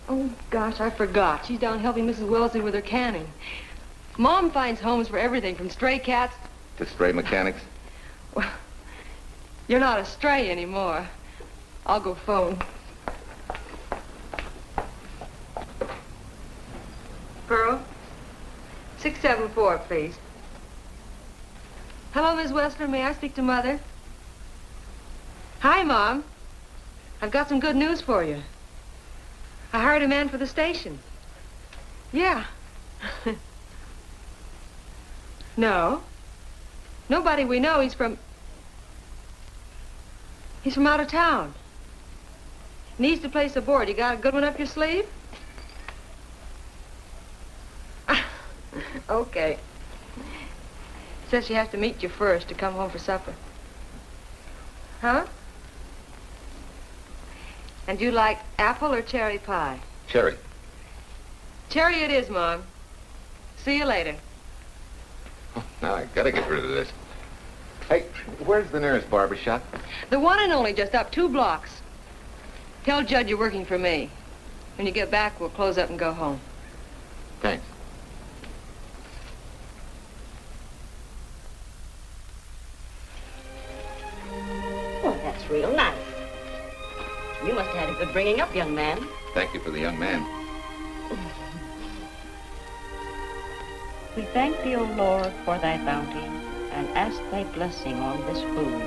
Oh, gosh, I forgot. She's down helping Mrs. Wellesley with her canning. Mom finds homes for everything from stray cats... To stray mechanics? Well, you're not a stray anymore. I'll go phone. Pearl, 674, please. Hello, Miss Westler. May I speak to Mother? Hi, Mom. I've got some good news for you. I hired a man for the station. Yeah. No. Nobody we know. He's from out of town. Needs to place a board. You got a good one up your sleeve? Okay. Says she has to meet you first to come home for supper. Huh? And you like apple or cherry pie? Cherry. Cherry it is, Mom. See you later. Oh, now I gotta get rid of this. Hey, where's the nearest barber shop? The one and only, just up 2 blocks. Tell Judd you're working for me. When you get back, we'll close up and go home. Thanks. Well, that's real nice. You must have had a good bringing up, young man. Thank you for the young man. We thank thee, O Lord, for thy bounty, and ask thy blessing on this food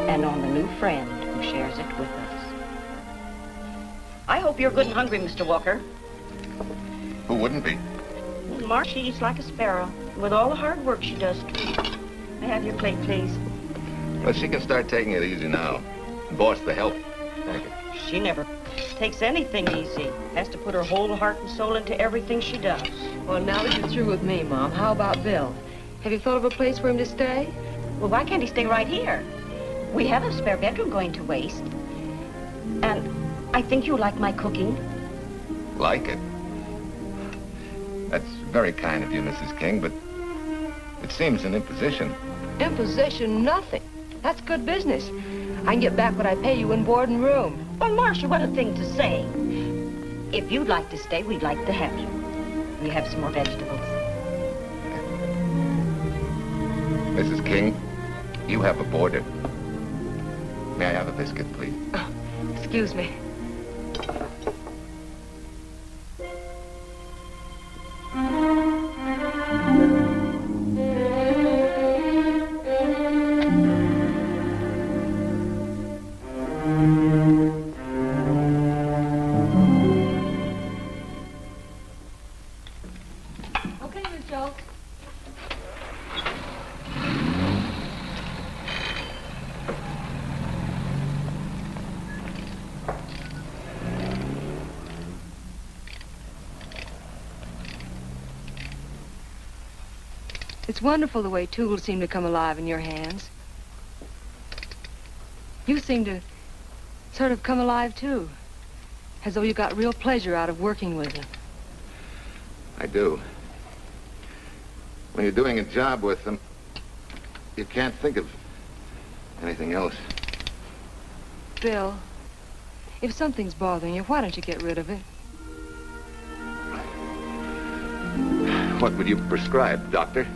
and on the new friend who shares it with us. I hope you're good and hungry, Mr. Walker. Who wouldn't be? Marsh, she eats like a sparrow, with all the hard work she does, too. May I have your plate, please? Well, she can start taking it easy now. Boss, the help. Thank you. She never takes anything easy. Has to put her whole heart and soul into everything she does. Well, now that you're through with me, Mom, how about Bill? Have you thought of a place for him to stay? Well, why can't he stay right here? We have a spare bedroom going to waste. And I think you like my cooking. Like it? That's very kind of you, Mrs. King, but it seems an imposition. Imposition, nothing. That's good business. I can get back what I pay you in board and room. Well, Marcia, what a thing to say. If you'd like to stay, we'd like to have you. We have some more vegetables. Mrs. King, you have a boarder. May I have a biscuit, please? Oh, excuse me. It's wonderful the way tools seem to come alive in your hands. You seem to sort of come alive, too. As though you got real pleasure out of working with them. I do. When you're doing a job with them, you can't think of anything else. Bill, if something's bothering you, why don't you get rid of it? What would you prescribe, doctor?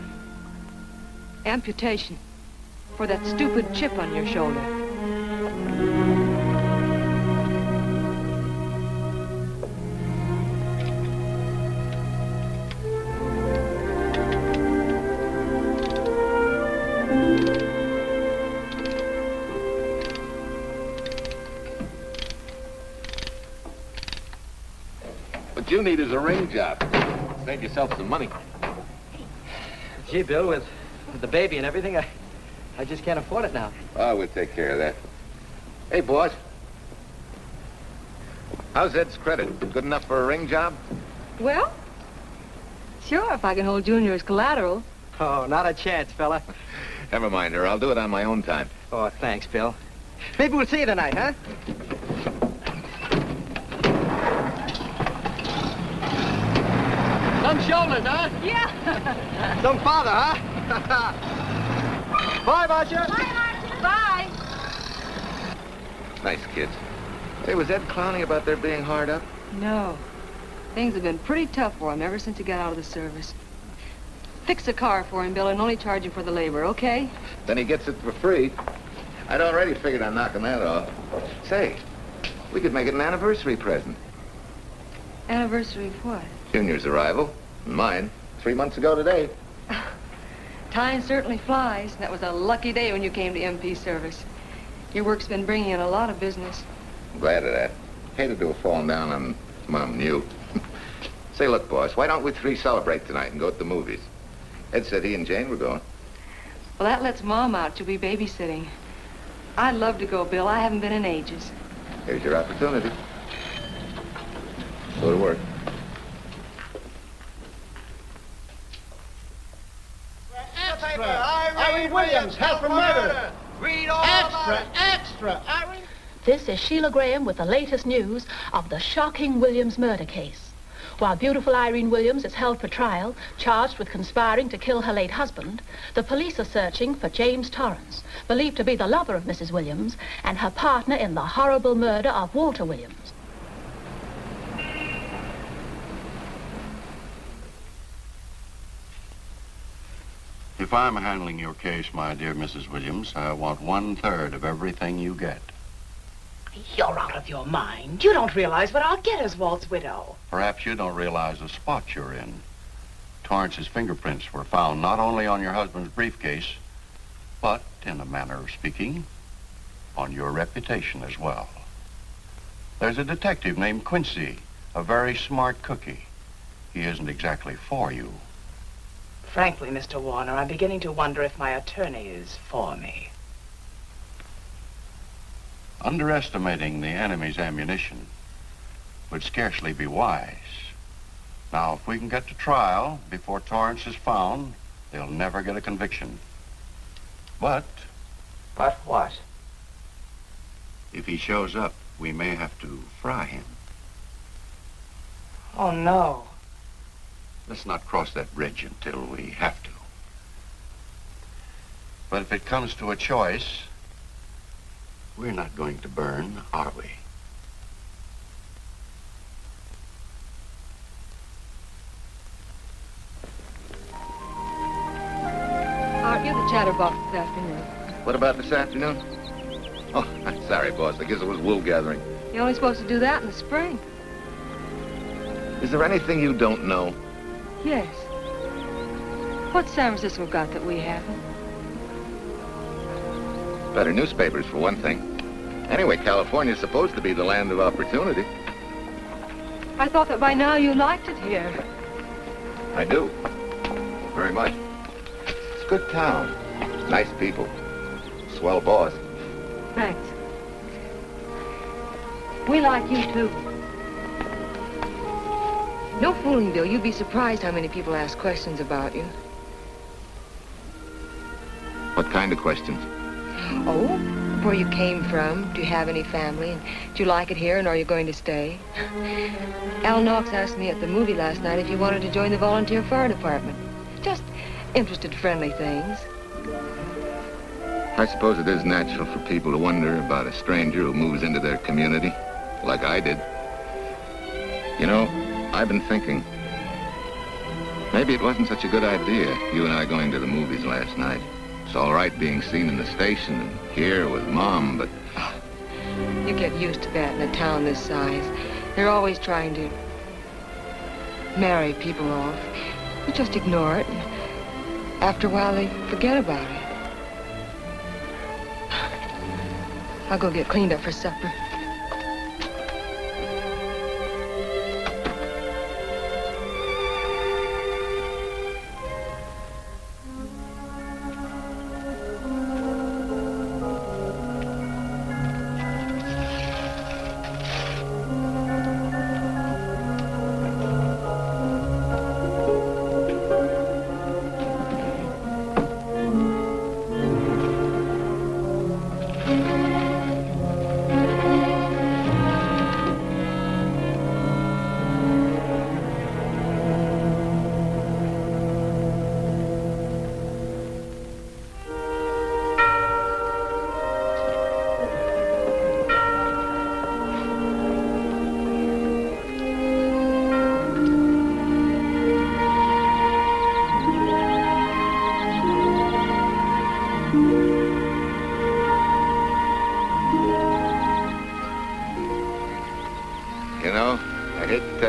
Amputation. For that stupid chip on your shoulder. What you need is a ring job. Save yourself some money. Gee, Bill, with the baby and everything, I just can't afford it now. Oh, we'll take care of that. Hey, boss. How's Ed's credit? Good enough for a ring job? Well, sure, if I can hold Junior as collateral. Oh, not a chance, fella. Never mind her. I'll do it on my own time. Oh, thanks, Bill. Maybe we'll see you tonight, huh? Some shoulders, huh? Yeah. Some father, huh? Bye, Marcia. Bye, Marcia. Bye. Nice kids. Hey, was Ed clowning about their being hard up? No. Things have been pretty tough for him ever since he got out of the service. Fix a car for him, Bill, and only charge him for the labor, okay? Then he gets it for free. I'd already figured on knocking that off. Say, we could make it an anniversary present. Anniversary of what? Junior's arrival, and mine, 3 months ago today. Time certainly flies. That was a lucky day when you came to MP service. Your work's been bringing in a lot of business. I'm glad of that. Hated to have fallen down on Mom and you. Say, look, boss, why don't we three celebrate tonight and go to the movies? Ed said he and Jane were going. Well, that lets Mom out. She'll be babysitting. I'd love to go, Bill. I haven't been in ages. Here's your opportunity. Go to work. Irene Williams, held for murder. Read all Extra. Irene. This is Sheila Graham with the latest news of the shocking Williams murder case. While beautiful Irene Williams is held for trial, charged with conspiring to kill her late husband, the police are searching for James Torrance, believed to be the lover of Mrs. Williams and her partner in the horrible murder of Walter Williams. If I'm handling your case, my dear Mrs. Williams, I want 1/3 of everything you get. You're out of your mind. You don't realize what I'll get as Walt's widow. Perhaps you don't realize the spot you're in. Torrance's fingerprints were found not only on your husband's briefcase, but, in a manner of speaking, on your reputation as well. There's a detective named Quincy, a very smart cookie. He isn't exactly for you. Frankly, Mr. Warner, I'm beginning to wonder if my attorney is for me. Underestimating the enemy's ammunition would scarcely be wise. Now, if we can get to trial before Torrance is found, they'll never get a conviction. But... But what? If he shows up, we may have to fry him. Oh, no. Let's not cross that bridge until we have to. But if it comes to a choice, we're not going to burn, are we? Art, you're the chatterbox this afternoon. What about this afternoon? Oh, I'm sorry, boss. I guess it was wool gathering. You're only supposed to do that in the spring. Is there anything you don't know? Yes. What's San Francisco got that we haven't? Better newspapers, for one thing. Anyway, California's supposed to be the land of opportunity. I thought that by now you liked it here. I do. Very much. It's a good town. Nice people. Swell boss. Thanks. We like you, too. No fooling, Bill. You'd be surprised how many people ask questions about you. What kind of questions? Oh, where you came from, do you have any family, and do you like it here, and are you going to stay? Al Knox asked me at the movie last night if you wanted to join the volunteer fire department. Just interested, friendly things. I suppose it is natural for people to wonder about a stranger who moves into their community, like I did. You know, I've been thinking, maybe it wasn't such a good idea, you and I going to the movies last night. It's all right being seen in the station and here with Mom, but... You get used to that in a town this size. They're always trying to marry people off. You just ignore it, and after a while they forget about it. I'll go get cleaned up for supper.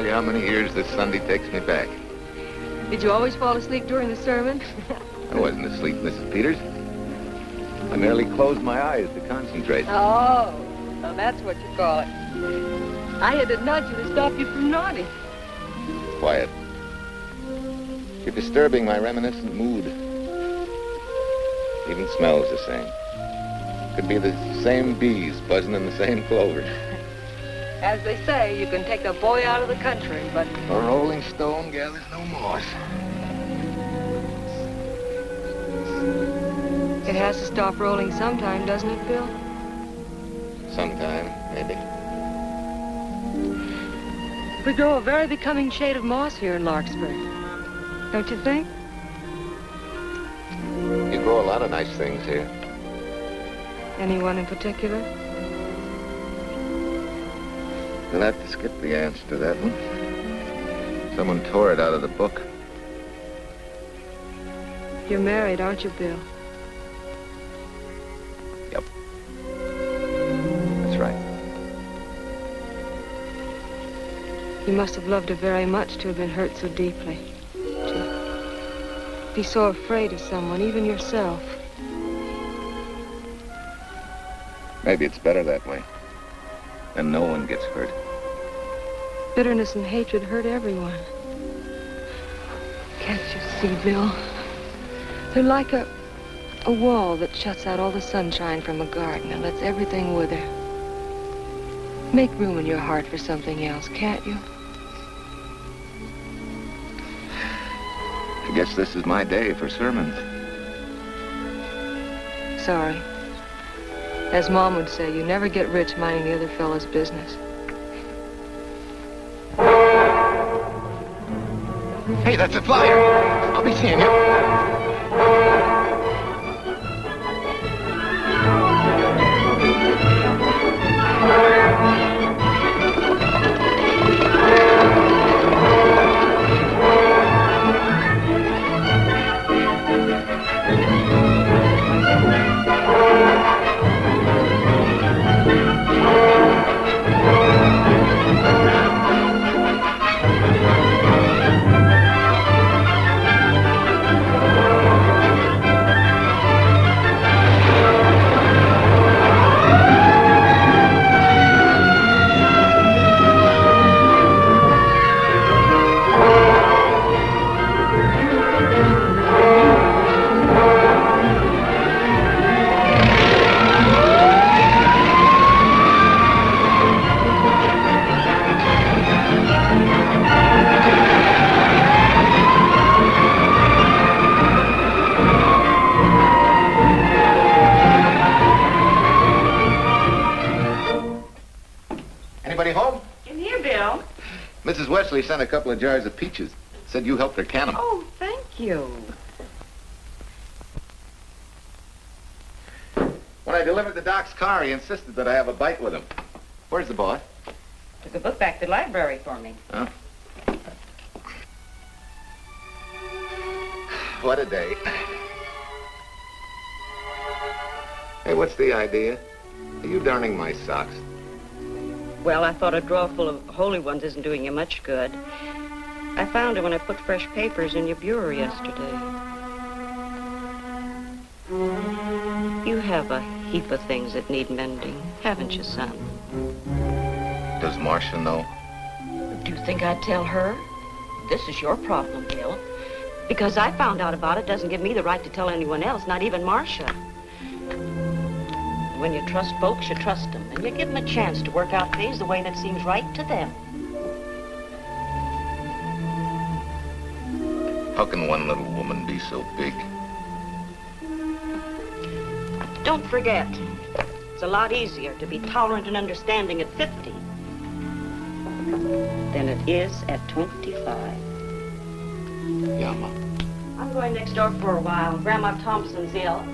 How many years this Sunday takes me back. Did you always fall asleep during the sermon? I wasn't asleep, Mrs. Peters. I merely closed my eyes to concentrate. Oh, so that's what you call it. I had to nudge you to stop you from nodding. Quiet. You're disturbing my reminiscent mood. Even smells the same. Could be the same bees buzzing in the same clover. As they say, you can take the boy out of the country, but... A rolling stone gathers no moss. It has to stop rolling sometime, doesn't it, Bill? Sometime, maybe. We grow a very becoming shade of moss here in Larkspur. Don't you think? You grow a lot of nice things here. Anyone in particular? You'll have to skip the answer to that one. Someone tore it out of the book. You're married, aren't you, Bill? Yep. That's right. You must have loved her very much to have been hurt so deeply. To be so afraid of someone, even yourself. Maybe it's better that way. Then no one gets hurt. Bitterness and hatred hurt everyone. Can't you see, Bill? They're like a wall that shuts out all the sunshine from a garden and lets everything wither. Make room in your heart for something else, can't you? I guess this is my day for sermons. Sorry. As Mom would say, you never get rich minding the other fellow's business. Hey, that's a flyer. I'll be seeing you. Mrs. Wesley sent a couple of jars of peaches. Said you helped her can them. Oh, thank you. When I delivered the doc's car, he insisted that I have a bite with him. Where's the boss? Took a book back to the library for me. Huh? What a day. Hey, what's the idea? Are you darning my socks? Well, I thought a drawer full of holy ones isn't doing you much good. I found it when I put fresh papers in your bureau yesterday. You have a heap of things that need mending, haven't you, son? Does Marcia know? Do you think I'd tell her? This is your problem, Bill. Because I found out about it doesn't give me the right to tell anyone else, not even Marcia. When you trust folks, you trust them, and you give them a chance to work out things the way that seems right to them. How can one little woman be so big? Don't forget, it's a lot easier to be tolerant and understanding at 50 than it is at 25. Yeah, Ma. I'm going next door for a while. Grandma Thompson's ill.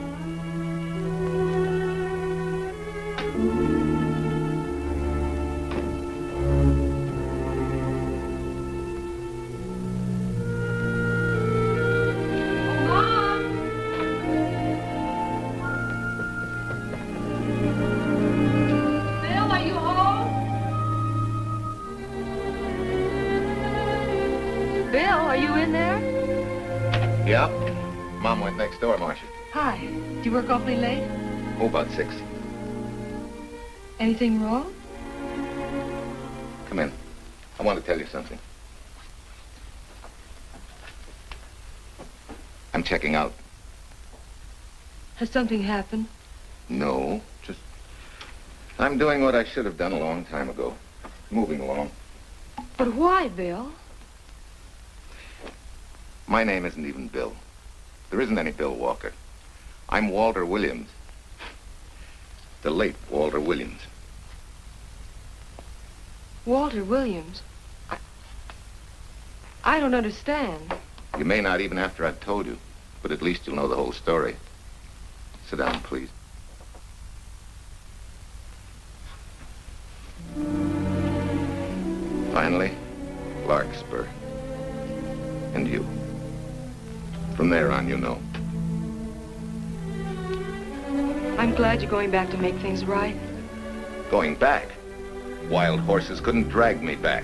Yeah. Mom went next door, Marcia. Hi. Do you work awfully late? Oh, about 6. Anything wrong? Come in. I want to tell you something. I'm checking out. Has something happened? No, just... I'm doing what I should have done a long time ago. Moving along. But why, Bill? My name isn't even Bill. There isn't any Bill Walker. I'm Walter Williams. The late Walter Williams. Walter Williams? I don't understand. You may not even after I've told you, but at least you'll know the whole story. Sit down, please. Finally, Larkspur. And you. From there on, you know. I'm glad you're going back to make things right. Going back? Wild horses couldn't drag me back.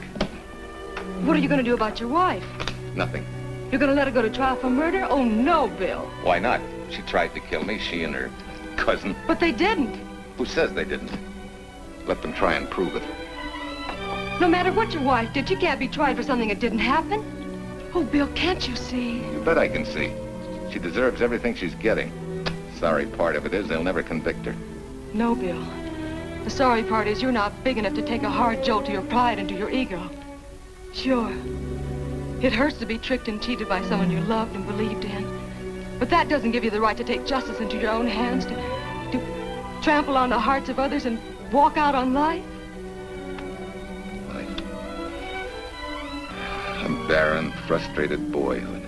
What are you going to do about your wife? Nothing. You're going to let her go to trial for murder? Oh, no, Bill. Why not? She tried to kill me, she and her cousin. But they didn't. Who says they didn't? Let them try and prove it. No matter what your wife did, she can't be tried for something that didn't happen. Oh, Bill, can't you see? You bet I can see. She deserves everything she's getting. Sorry part of it is they'll never convict her. No, Bill. The sorry part is you're not big enough to take a hard jolt to your pride and to your ego. Sure. It hurts to be tricked and cheated by someone you loved and believed in. But that doesn't give you the right to take justice into your own hands, to trample on the hearts of others and walk out on life. A barren, frustrated boyhood.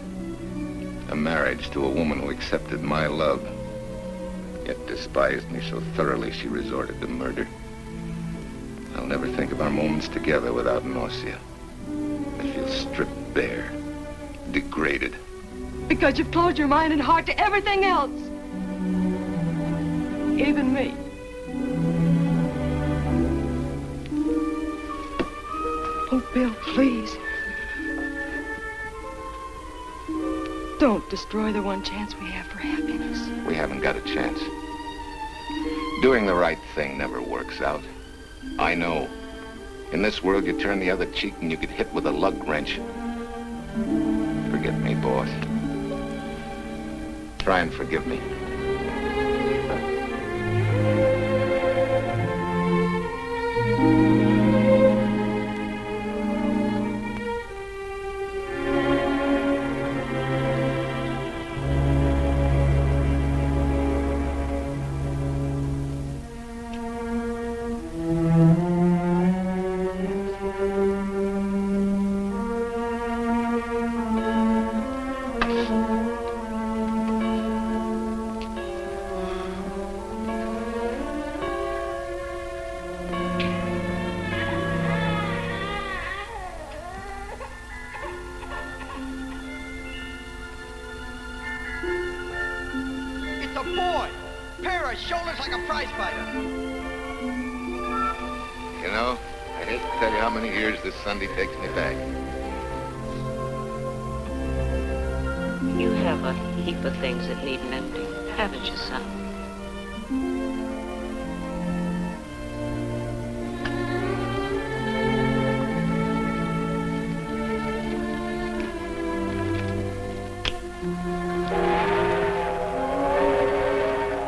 A marriage to a woman who accepted my love, yet despised me so thoroughly she resorted to murder. I'll never think of our moments together without nausea. I feel stripped bare, degraded. Because you've closed your mind and heart to everything else. Even me. Oh, Bill, please. Don't destroy the one chance we have for happiness. We haven't got a chance. Doing the right thing never works out. I know. In this world, you turn the other cheek and you get hit with a lug wrench. Forget me, boss. Try and forgive me. Sunday takes me back. You have a heap of things that need mending, haven't you, son?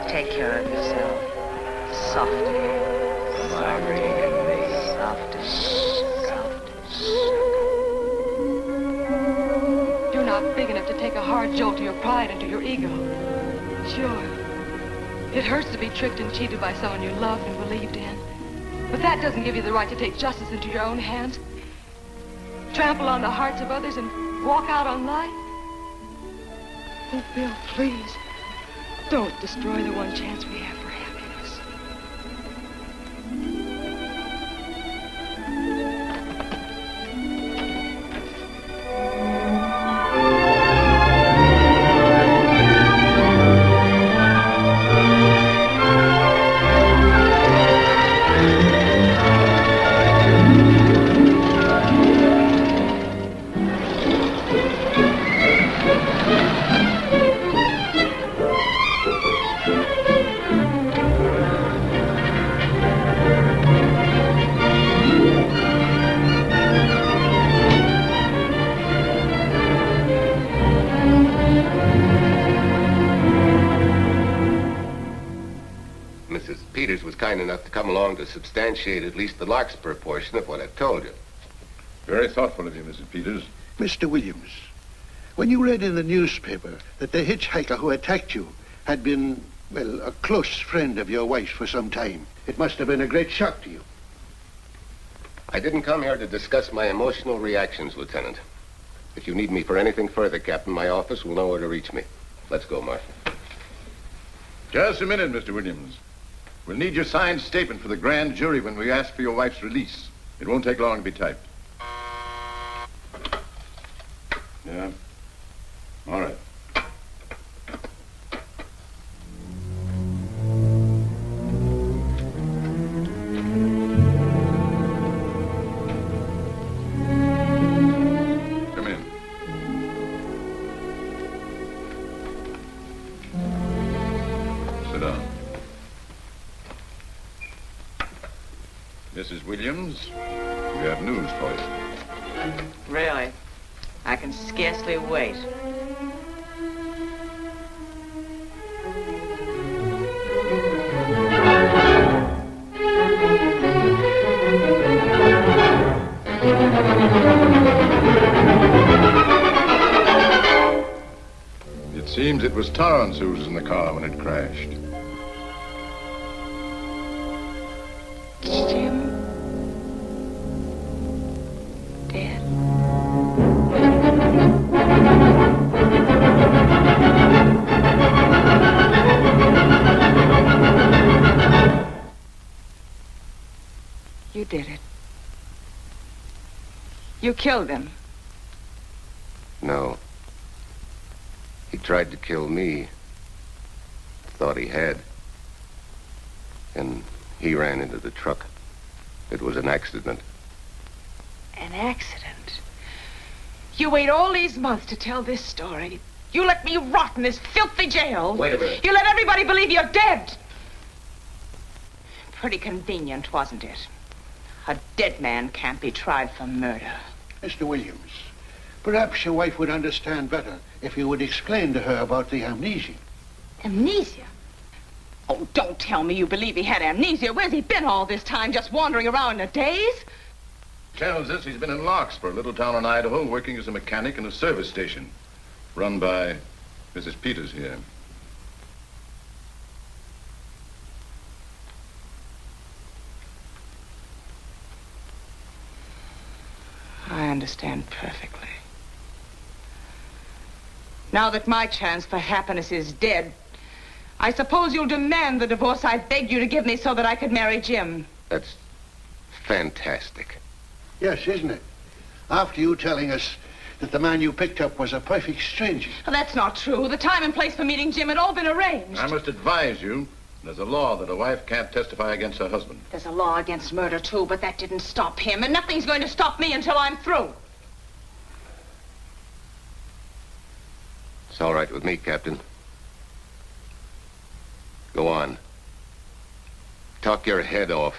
Take care of yourself. Softly. Big enough to take a hard jolt to your pride and to your ego. Sure. It hurts to be tricked and cheated by someone you loved and believed in. But that doesn't give you the right to take justice into your own hands, trample on the hearts of others, and walk out on life. Oh, Bill, please, don't destroy the one chance we have for happiness. To substantiate at least the Larkspur portion of what I've told you. Very thoughtful of you, Mrs. Peters. Mr. Williams, when you read in the newspaper that the hitchhiker who attacked you had been, well, a close friend of your wife's for some time, it must have been a great shock to you. I didn't come here to discuss my emotional reactions, Lieutenant. If you need me for anything further, Captain, my office will know where to reach me. Let's go, Marshal. Just a minute, Mr. Williams. We'll need your signed statement for the grand jury when we ask for your wife's release. It won't take long to be typed. Yeah? All right. Come in. Sit down. Mrs. Williams, we have news for you. Really? I can scarcely wait. It seems it was Torrance who was in the car when it crashed. Jim? Dead? You did it. You killed him. No. He tried to kill me. Thought he had. And he ran into the truck. It was an accident. An accident? You wait all these months to tell this story. You let me rot in this filthy jail. Wait a minute. You let everybody believe you're dead. Pretty convenient, wasn't it? A dead man can't be tried for murder. Mr. Williams, perhaps your wife would understand better if you would explain to her about the amnesia. Amnesia? Oh, don't tell me you believe he had amnesia. Where's he been all this time, just wandering around in a daze? Tells us he's been in Larkspur, a little town in Idaho, working as a mechanic in a service station, run by Mrs. Peters here. I understand perfectly. Now that my chance for happiness is dead, I suppose you'll demand the divorce I begged you to give me so that I could marry Jim. That's fantastic. Yes, isn't it? After you telling us that the man you picked up was a perfect stranger. Well, that's not true. The time and place for meeting Jim had all been arranged. I must advise you, there's a law that a wife can't testify against her husband. There's a law against murder, too, but that didn't stop him, and nothing's going to stop me until I'm through. It's all right with me, Captain. Go on. Talk your head off.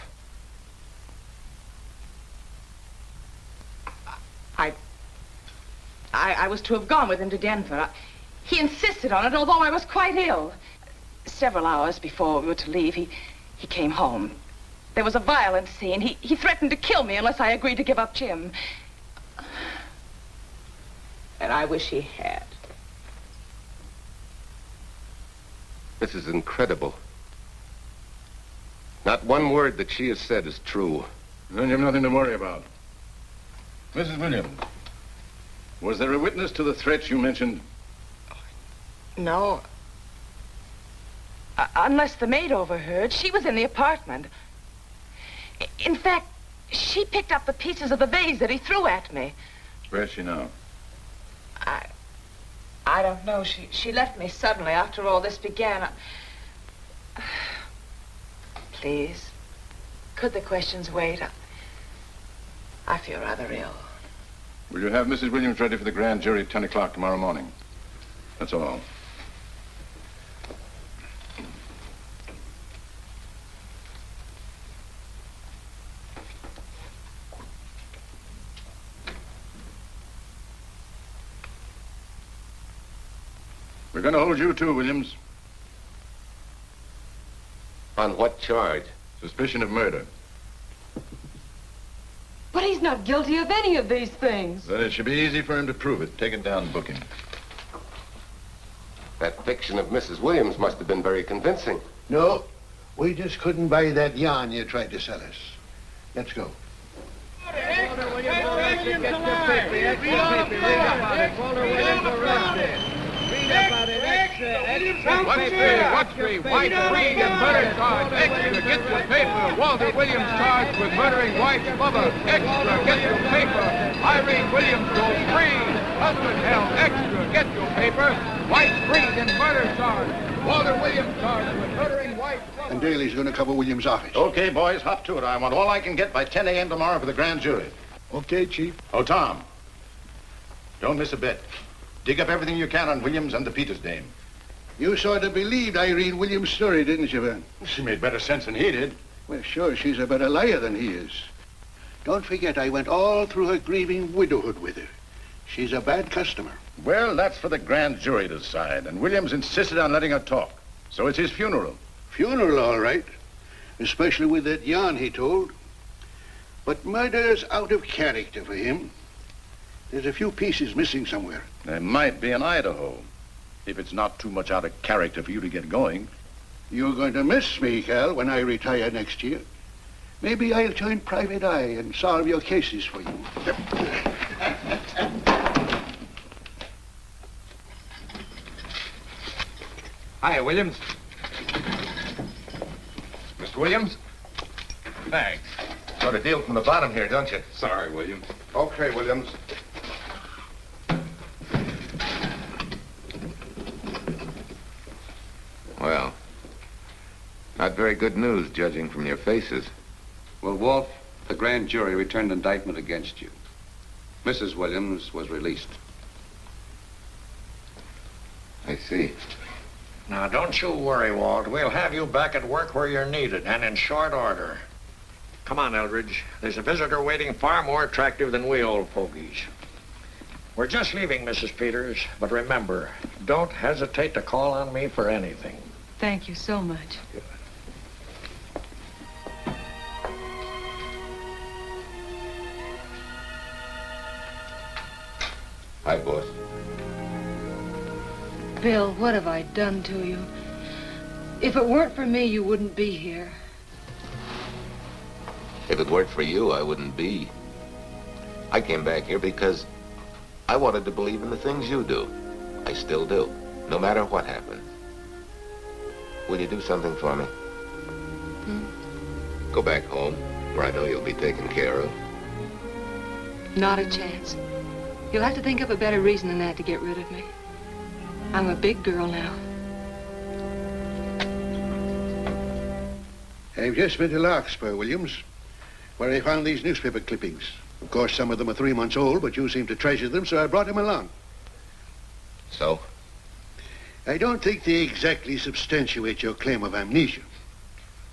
I was to have gone with him to Denver. He insisted on it, although I was quite ill. Several hours before we were to leave, he came home. There was a violent scene. He threatened to kill me unless I agreed to give up Jim. And I wish he had. This is incredible. Not one word that she has said is true. Then you have nothing to worry about. Mrs. Williams, was there a witness to the threats you mentioned? No. Unless the maid overheard. She was in the apartment. In fact, she picked up the pieces of the vase that he threw at me. Where's she now? I don't know. She left me suddenly after all this began. Please, could the questions wait? I feel rather ill. Will you have Mrs. Williams ready for the grand jury at 10 o'clock tomorrow morning? That's all. We're going to hold you too, Williams. On what charge? Suspicion of murder. But he's not guilty of any of these things. Then it should be easy for him to prove it. Take it down and book him. That fiction of Mrs. Williams must have been very convincing. No, we just couldn't buy that yarn you tried to sell us. Let's go. Watch me, wife free and murder charge. Extra, get your paper. Walter Williams charged with murdering wife's lover. Extra, get your paper. Irene Williams goes free. Husband held. Extra, get your paper. Wife freed and murder charge. Walter Williams charged with murdering wife's lover. And Daly's going to cover Williams' office. Okay, boys, hop to it. I want all I can get by 10 a.m. tomorrow for the grand jury. Okay, Chief. Oh, Tom, don't miss a bit. Dig up everything you can on Williams and the Peters dame. You sort of believed Irene Williams' story, didn't you, Ben? She made better sense than he did. Well, sure, she's a better liar than he is. Don't forget, I went all through her grieving widowhood with her. She's a bad customer. Well, that's for the grand jury to decide, and Williams insisted on letting her talk. So it's his funeral. Funeral, all right. Especially with that yarn he told. But murder's out of character for him. There's a few pieces missing somewhere. There might be in Idaho, if it's not too much out of character for you to get going. You're going to miss me, Cal, when I retire next year. Maybe I'll join Private Eye and solve your cases for you. Hi, Williams. Mr. Williams? Thanks. Got a deal from the bottom here, don't you? Sorry, Williams. Okay, Williams. Well, not very good news, judging from your faces. Well, Walt, the grand jury returned indictment against you. Mrs. Williams was released. I see. Now, don't you worry, Walt. We'll have you back at work where you're needed, and in short order. Come on, Eldridge. There's a visitor waiting far more attractive than we old fogies. We're just leaving, Mrs. Peters, but remember, don't hesitate to call on me for anything. Thank you so much. Hi, boss. Bill, what have I done to you? If it weren't for me, you wouldn't be here. If it weren't for you, I wouldn't be. I came back here because I wanted to believe in the things you do. I still do, no matter what happens. Will you do something for me? Go back home, where I know you'll be taken care of. Not a chance. You'll have to think of a better reason than that to get rid of me. I'm a big girl now. I've just been to Larkspur, Williams, where I found these newspaper clippings. Of course, some of them are 3 months old, but you seem to treasure them, so I brought them along. So? I don't think they exactly substantiate your claim of amnesia.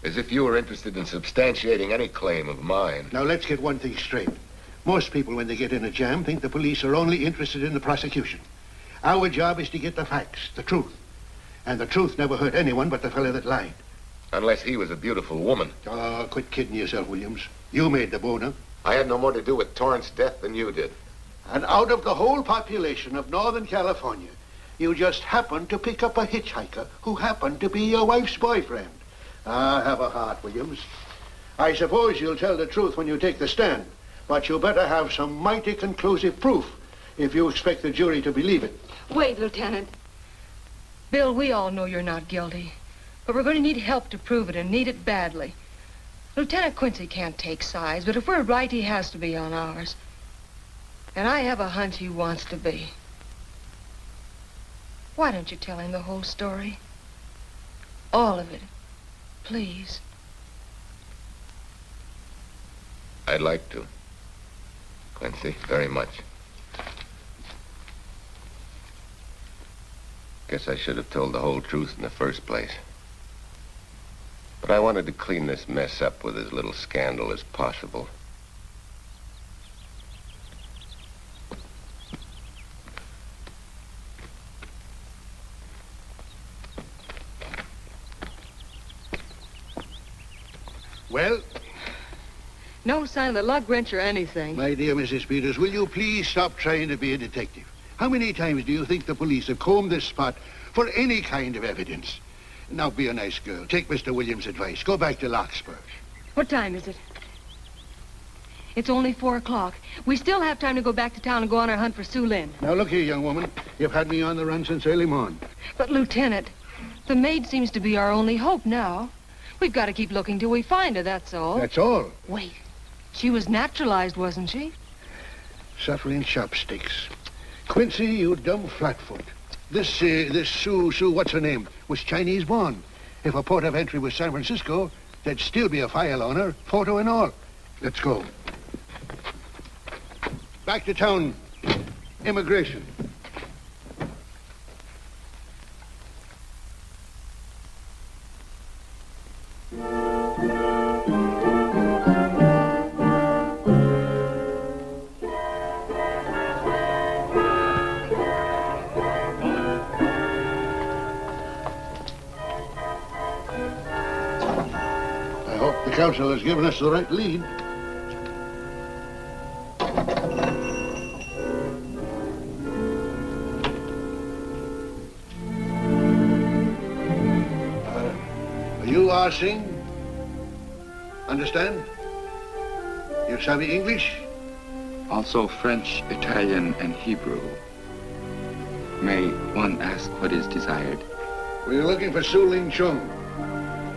As if you were interested in substantiating any claim of mine. Now, let's get one thing straight. Most people, when they get in a jam, think the police are only interested in the prosecution. Our job is to get the facts, the truth. And the truth never hurt anyone but the fellow that lied. Unless he was a beautiful woman. Oh, quit kidding yourself, Williams. You made the boner. I had no more to do with Torrance's death than you did. And out of the whole population of Northern California, you just happened to pick up a hitchhiker who happened to be your wife's boyfriend. Ah, have a heart, Williams. I suppose you'll tell the truth when you take the stand, but you better have some mighty conclusive proof if you expect the jury to believe it. Wait, Lieutenant. Bill, we all know you're not guilty, but we're going to need help to prove it and need it badly. Lieutenant Quincy can't take sides, but if we're right, he has to be on ours. And I have a hunch he wants to be. Why don't you tell him the whole story? All of it. Please. I'd like to. Quincy, very much. Guess I should have told the whole truth in the first place. But I wanted to clean this mess up with as little scandal as possible. Well? No sign of the lug wrench or anything. My dear Mrs. Peters, will you please stop trying to be a detective? How many times do you think the police have combed this spot for any kind of evidence? Now, be a nice girl. Take Mr. Williams' advice. Go back to Larkspur. What time is it? It's only 4 o'clock. We still have time to go back to town and go on our hunt for Sue Lynn. Now, look here, young woman. You've had me on the run since early morning. But, Lieutenant, the maid seems to be our only hope now. We've got to keep looking till we find her, that's all. That's all? Wait. She was naturalized, wasn't she? Suffering chopsticks. Quincy, you dumb flatfoot. This Sue, what's her name, was Chinese born. If her port of entry was San Francisco, there'd still be a file on her, photo and all. Let's go. Back to town. Immigration. counsel has given us the right lead. You are Singh? Understand? You savvy English? Also French, Italian, and Hebrew. May one ask what is desired? We're looking for Su Ling Chung.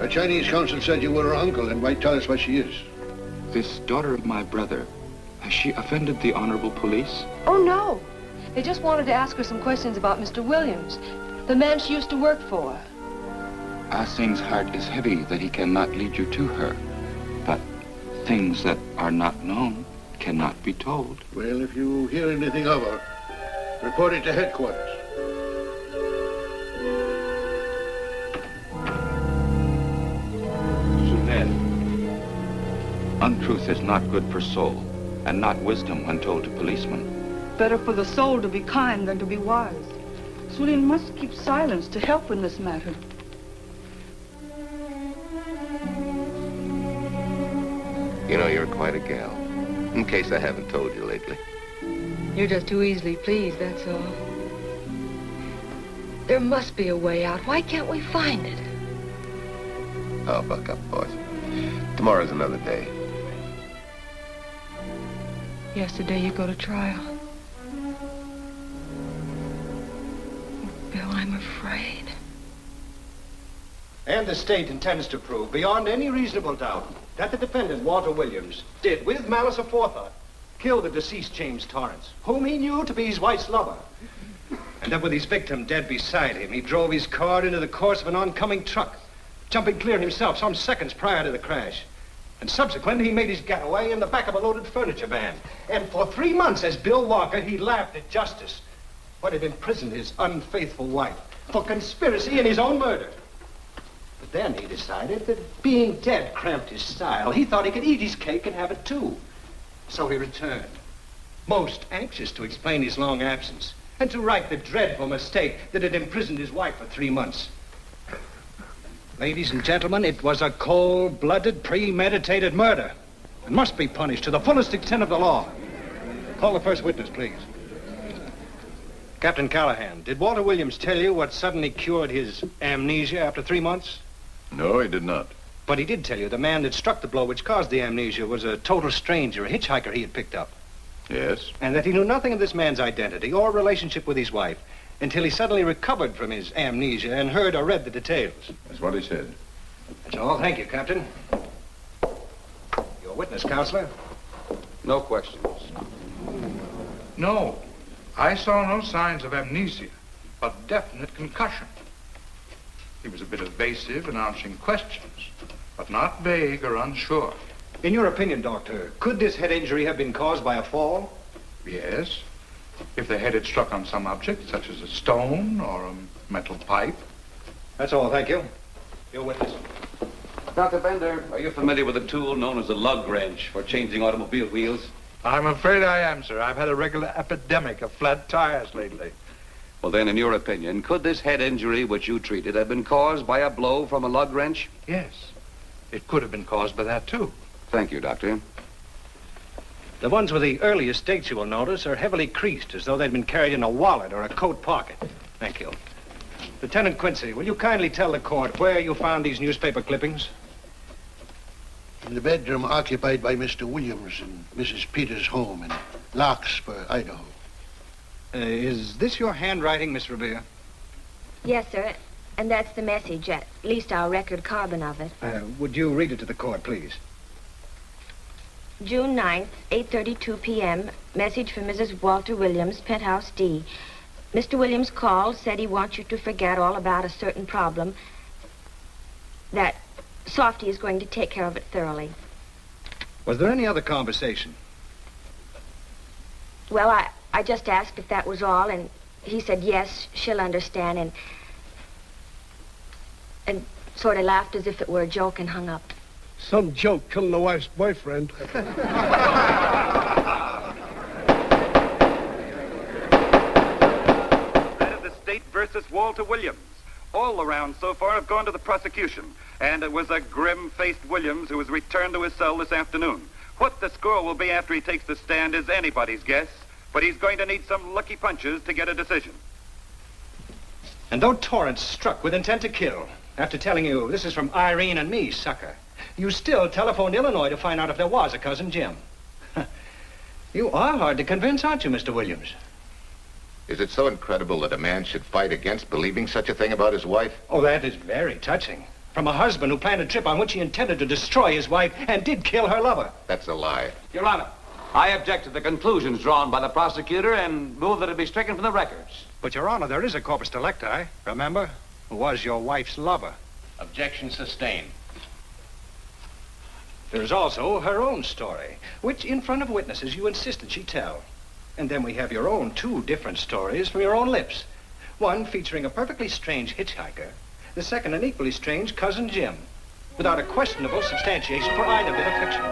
A Chinese consul said you were her uncle and might tell us what she is. This daughter of my brother, has she offended the honorable police? Oh, no. They just wanted to ask her some questions about Mr. Williams, the man she used to work for. Ah Sing's heart is heavy that he cannot lead you to her. But things that are not known cannot be told. Well, if you hear anything of her, report it to headquarters. Untruth is not good for soul, and not wisdom when told to policemen. Better for the soul to be kind than to be wise. Sulin must keep silence to help in this matter. You know, you're quite a gal. In case I haven't told you lately. You're just too easily pleased, that's all. There must be a way out. Why can't we find it? Oh, buck up, boys. Tomorrow's another day. Yesterday you go to trial. Bill, I'm afraid. And the state intends to prove, beyond any reasonable doubt, that the defendant, Walter Williams, did, with malice aforethought, kill the deceased James Torrance, whom he knew to be his wife's lover. And that with his victim dead beside him, he drove his car into the course of an oncoming truck, jumping clear himself some seconds prior to the crash. And subsequently, he made his getaway in the back of a loaded furniture van. And for 3 months, as Bill Walker, he laughed at justice, but had imprisoned his unfaithful wife for conspiracy in his own murder. But then he decided that being dead cramped his style. He thought he could eat his cake and have it too. So he returned, most anxious to explain his long absence and to right the dreadful mistake that had imprisoned his wife for 3 months. Ladies and gentlemen, it was a cold-blooded, premeditated murder and must be punished to the fullest extent of the law. Call the first witness, please. Captain Callahan, did Walter Williams tell you what suddenly cured his amnesia after 3 months? No, he did not. But he did tell you the man that struck the blow which caused the amnesia was a total stranger, a hitchhiker he had picked up. Yes? And that he knew nothing of this man's identity or relationship with his wife until he suddenly recovered from his amnesia and heard or read the details. That's what he said. That's all. Thank you, Captain. Your witness, Counselor. No questions. No. I saw no signs of amnesia, but definite concussion. He was a bit evasive in answering questions, but not vague or unsure. In your opinion, Doctor, could this head injury have been caused by a fall? Yes. If the head had struck on some object, such as a stone or a metal pipe. That's all, thank you. Your witness. Dr. Bender, are you familiar with a tool known as a lug wrench for changing automobile wheels? I'm afraid I am, sir. I've had a regular epidemic of flat tires lately. Well, then, in your opinion, could this head injury which you treated have been caused by a blow from a lug wrench? Yes. It could have been caused by that, too. Thank you, Doctor. The ones with the earliest dates, you will notice, are heavily creased, as though they'd been carried in a wallet or a coat pocket. Thank you. Lieutenant Quincy, will you kindly tell the court where you found these newspaper clippings? In the bedroom occupied by Mr. Williams in Mrs. Peters' home in Larkspur, Idaho. Is this your handwriting, Miss Revere? Yes, sir. And that's the message, at least our record carbon of it. Would you read it to the court, please? June 9th, 8:32 p.m. Message from Mrs. Walter Williams, Penthouse D. Mr. Williams called, said he wants you to forget all about a certain problem, that Softy is going to take care of it thoroughly. Was there any other conversation? Well, I just asked if that was all, and he said, yes, she'll understand, and sort of laughed as if it were a joke and hung up. Some joke killing the wife's boyfriend. That is the state versus Walter Williams. All the rounds so far have gone to the prosecution. And it was a grim-faced Williams who was returned to his cell this afternoon. What the score will be after he takes the stand is anybody's guess, but he's going to need some lucky punches to get a decision. And though Torrance struck with intent to kill, after telling you this is from Irene and me, sucker, you still telephoned Illinois to find out if there was a cousin Jim. You are hard to convince, aren't you, Mr. Williams? Is it so incredible that a man should fight against believing such a thing about his wife? Oh, that is very touching. From a husband who planned a trip on which he intended to destroy his wife and did kill her lover. That's a lie. Your Honor, I object to the conclusions drawn by the prosecutor and move that it be stricken from the records. But, Your Honor, there is a corpus delicti, remember, who was your wife's lover. Objection sustained. There's also her own story, which in front of witnesses you insisted she tell. And then we have your own two different stories from your own lips. One featuring a perfectly strange hitchhiker, the second an equally strange cousin Jim, without a questionable substantiation for either bit of fiction.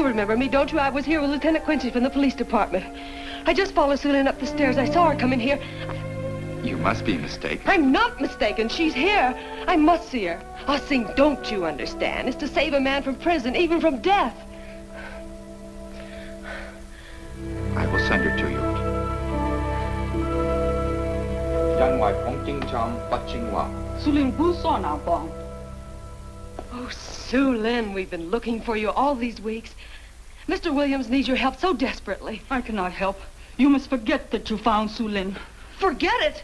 Remember me, don't you? I was here with Lieutenant Quincy from the police department. I just followed Susan up the stairs. I saw her come in here. You must be mistaken. I'm not mistaken. She's here. I must see her. Ah, Sing, don't you understand? It's to save a man from prison, even from death. I will send her to you. Oh, Sue Lynn, we've been looking for you all these weeks. Mr. Williams needs your help so desperately. I cannot help. You must forget that you found Sue Lynn. Forget it?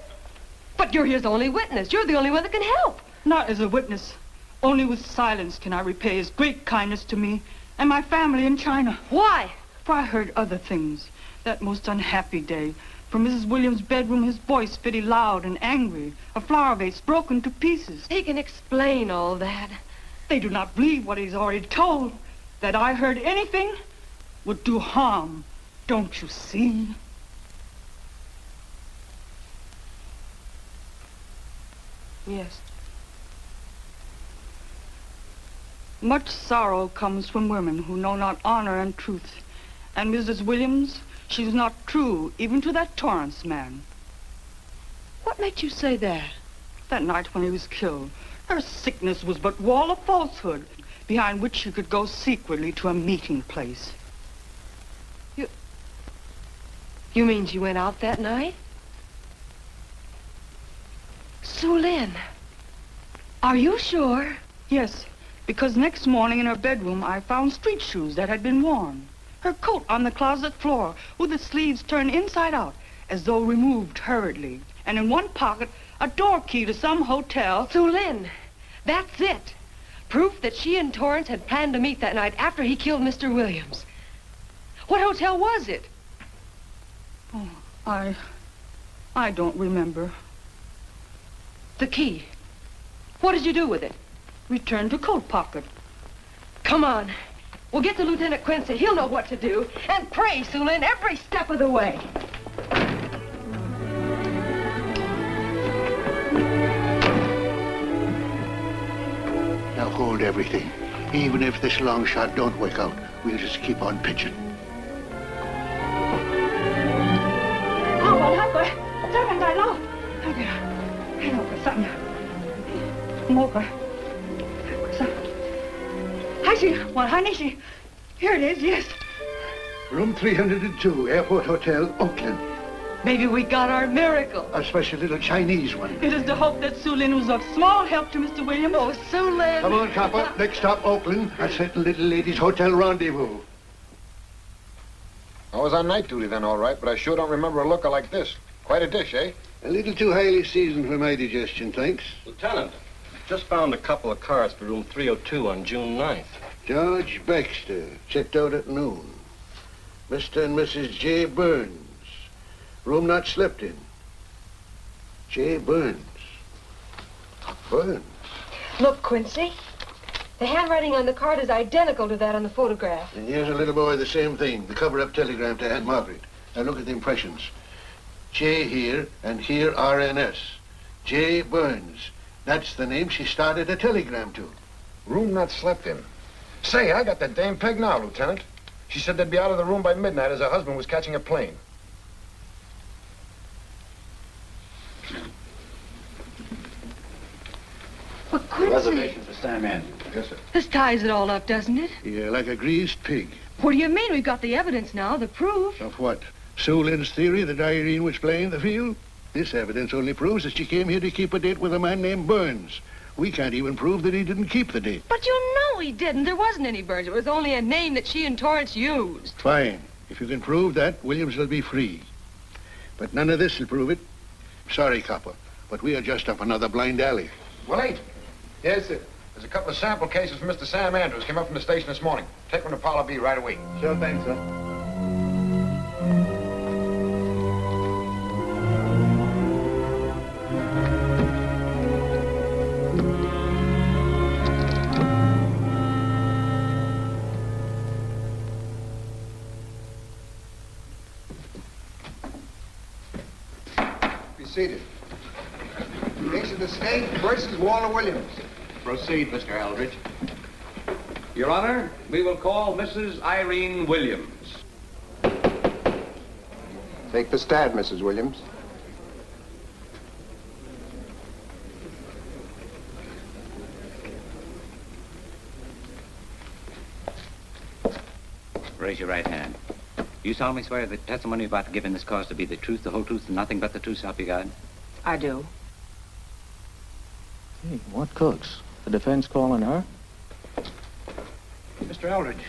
But you're his only witness. You're the only one that can help. Not as a witness. Only with silence can I repay his great kindness to me and my family in China. Why? For I heard other things. That most unhappy day. From Mrs. Williams' bedroom, his voice very loud and angry. A flower vase broken to pieces. He can explain all that. They do not believe what he's already told. That I heard anything would do harm. Don't you see? Yes. Much sorrow comes from women who know not honor and truth. And Mrs. Williams, she was not true even to that Torrance man. What made you say that? That night when he was killed, her sickness was but wall of falsehood, behind which she could go secretly to a meeting place. You mean she went out that night? Sue Lynn, are you sure? Yes, because next morning in her bedroom I found street shoes that had been worn. Her coat on the closet floor, with the sleeves turned inside out, as though removed hurriedly. And in one pocket, a door key to some hotel. Sue Lynn, that's it. Proof that she and Torrance had planned to meet that night after he killed Mr. Williams. What hotel was it? Oh, I don't remember. The key. What did you do with it? Returned to coat pocket. Come on. We'll get to Lieutenant Quincy. He'll know what to do. And pray, Sue Lynn, every step of the way. Now hold everything. Even if this long shot don't work out, we'll just keep on pitching. Here it is, yes. Room 302, Airport Hotel, Oakland. Maybe we got our miracle. A special little Chinese one. It is to hope that Sue Lynn was of small help to Mr. Williams. Oh, Sue Lynn. Come on, copper. Next stop, Oakland. A certain little lady's hotel rendezvous. I was on night duty then, all right, but I sure don't remember a looker like this. Quite a dish, eh? A little too highly seasoned for my digestion, thanks. Lieutenant, just found a couple of cars for room 302 on June 9th. George Baxter, checked out at noon. Mr. and Mrs. J. Burns. Room not slept in. J. Burns. Burns. Look, Quincy. The handwriting on the card is identical to that on the photograph. And here's a little boy, the same thing. The cover-up telegram to Aunt Margaret. Now look at the impressions. J here, and here RNS. J. Burns. That's the name she started a telegram to. Room not slept in. Say, I got that dame pegged now, Lieutenant. She said they'd be out of the room by midnight as her husband was catching a plane. But Quincy... Reservation for Sam Andrews. Yes, sir. This ties it all up, doesn't it? Yeah, like a greased pig. What do you mean? We've got the evidence now, the proof. Of what? Sue Lynn's theory that Irene was playing the field? This evidence only proves that she came here to keep a date with a man named Burns. We can't even prove that he didn't keep the date. But you know he didn't. There wasn't any Burns. It was only a name that she and Torrance used. Fine. If you can prove that, Williams will be free. But none of this will prove it. Sorry, copper, but we are just up another blind alley. Willie? Yes, sir. There's a couple of sample cases from Mr. Sam Andrews. Came up from the station this morning. Take them to Parlor B right away. Sure thing, sir. Seated. Case of the state versus Walter Williams. Proceed, Mr. Eldridge. Your Honor, we will call Mrs. Irene Williams. Take the stand, Mrs. Williams. Raise your right hand. You solemnly swear that the testimony you're about to give in this cause to be the truth, the whole truth, and nothing but the truth, so help you God? I do. Hey, what cooks? The defense calling her? Mr. Eldridge,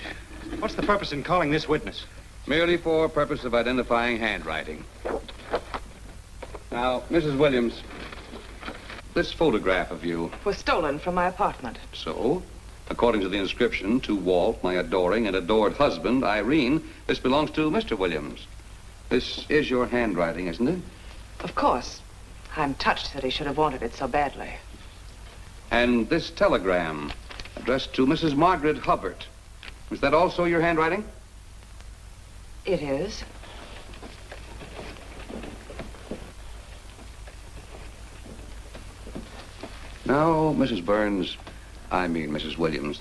what's the purpose in calling this witness? Merely for purpose of identifying handwriting. Now, Mrs. Williams, this photograph of you... Was stolen from my apartment. So, according to the inscription, to Walt, my adoring and adored husband, Irene, this belongs to Mr. Williams. This is your handwriting, isn't it? Of course. I'm touched that he should have wanted it so badly. And this telegram, addressed to Mrs. Margaret Hubbard, is that also your handwriting? It is. Now, Mrs. Burns, I mean Mrs. Williams,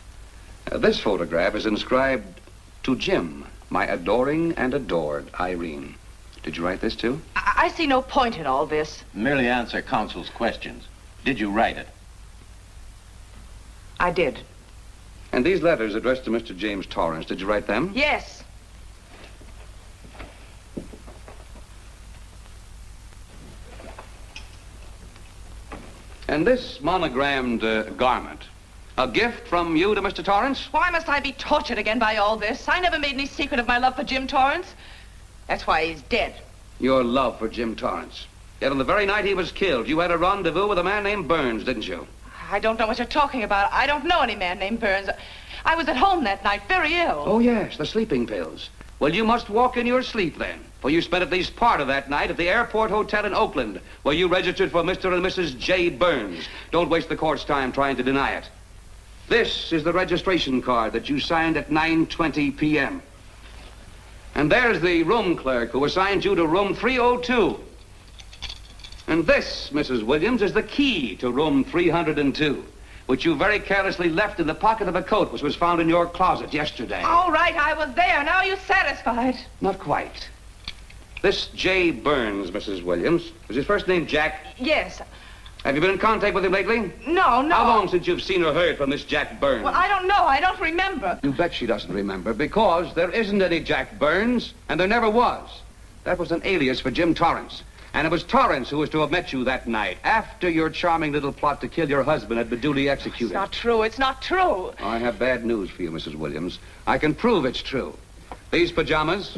this photograph is inscribed to Jim, my adoring and adored Irene. Did you write this too? I see no point in all this. Merely answer counsel's questions. Did you write it? I did. And these letters addressed to Mr. James Torrance, did you write them? Yes. And this monogrammed garment, A gift from you to Mr. Torrance? Why must I be tortured again by all this? I never made any secret of my love for Jim Torrance. That's why he's dead. Your love for Jim Torrance. Yet on the very night he was killed, you had a rendezvous with a man named Burns, didn't you? I don't know what you're talking about. I don't know any man named Burns. I was at home that night, very ill. Oh, yes, the sleeping pills. Well, you must walk in your sleep then, for you spent at least part of that night at the Airport Hotel in Oakland, where you registered for Mr. and Mrs. J. Burns. Don't waste the court's time trying to deny it. This is the registration card that you signed at 9:20 p.m. And there's the room clerk who assigned you to room 302. And this, Mrs. Williams, is the key to room 302, which you very carelessly left in the pocket of a coat which was found in your closet yesterday. All right, I was there. Now are you satisfied? Not quite. This J. Burns, Mrs. Williams, was his first name Jack? Yes. Have you been in contact with him lately? No. How long since you've seen or heard from this Jack Burns? Well, I don't know. I don't remember. You bet she doesn't remember, because there isn't any Jack Burns, and there never was. That was an alias for Jim Torrance. And it was Torrance who was to have met you that night, after your charming little plot to kill your husband had been duly executed. It's not true. It's not true. I have bad news for you, Mrs. Williams. I can prove it's true. These pajamas,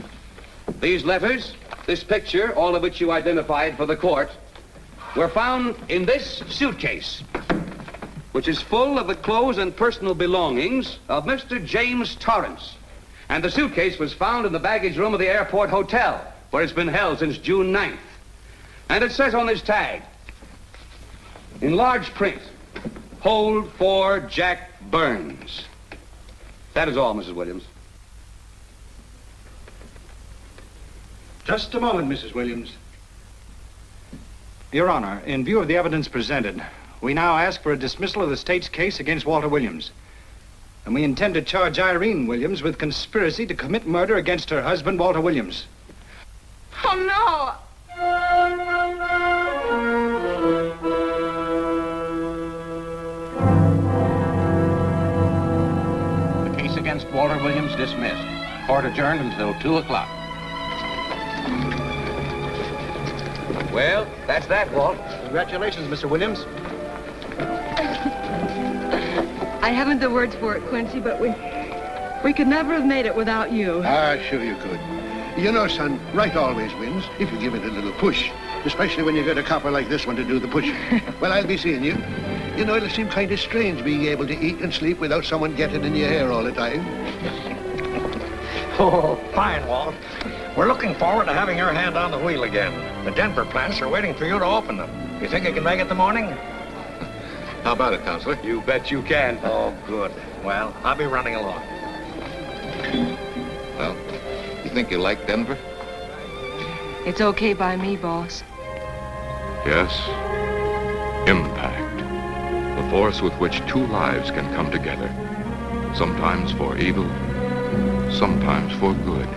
these letters, this picture, all of which you identified for the court, were found in this suitcase, which is full of the clothes and personal belongings of Mr. James Torrance. And the suitcase was found in the baggage room of the Airport Hotel, where it's been held since June 9th. And it says on this tag, in large print, hold for Jack Burns. That is all, Mrs. Williams. Just a moment, Mrs. Williams. Your Honor, in view of the evidence presented, we now ask for a dismissal of the state's case against Walter Williams. And we intend to charge Irene Williams with conspiracy to commit murder against her husband, Walter Williams. Oh, no. The case against Walter Williams dismissed. Court adjourned until 2 o'clock. Well, that's that, Walt. Congratulations, Mr. Williams. I haven't the words for it, Quincy, but we could never have made it without you. Ah, sure you could. You know, son, right always wins if you give it a little push, especially when you get a copper like this one to do the pushing. Well, I'll be seeing you. You know, it'll seem kind of strange being able to eat and sleep without someone getting in your hair all the time. Oh, fine, Walt. We're looking forward to having your hand on the wheel again. The Denver plants are waiting for you to open them. You think you can make it in the morning? How about it, Counselor? You bet you can. Oh, good. Well, I'll be running along. Well, you think you like Denver? It's okay by me, boss. Yes, impact. The force with which two lives can come together. Sometimes for evil, sometimes for good.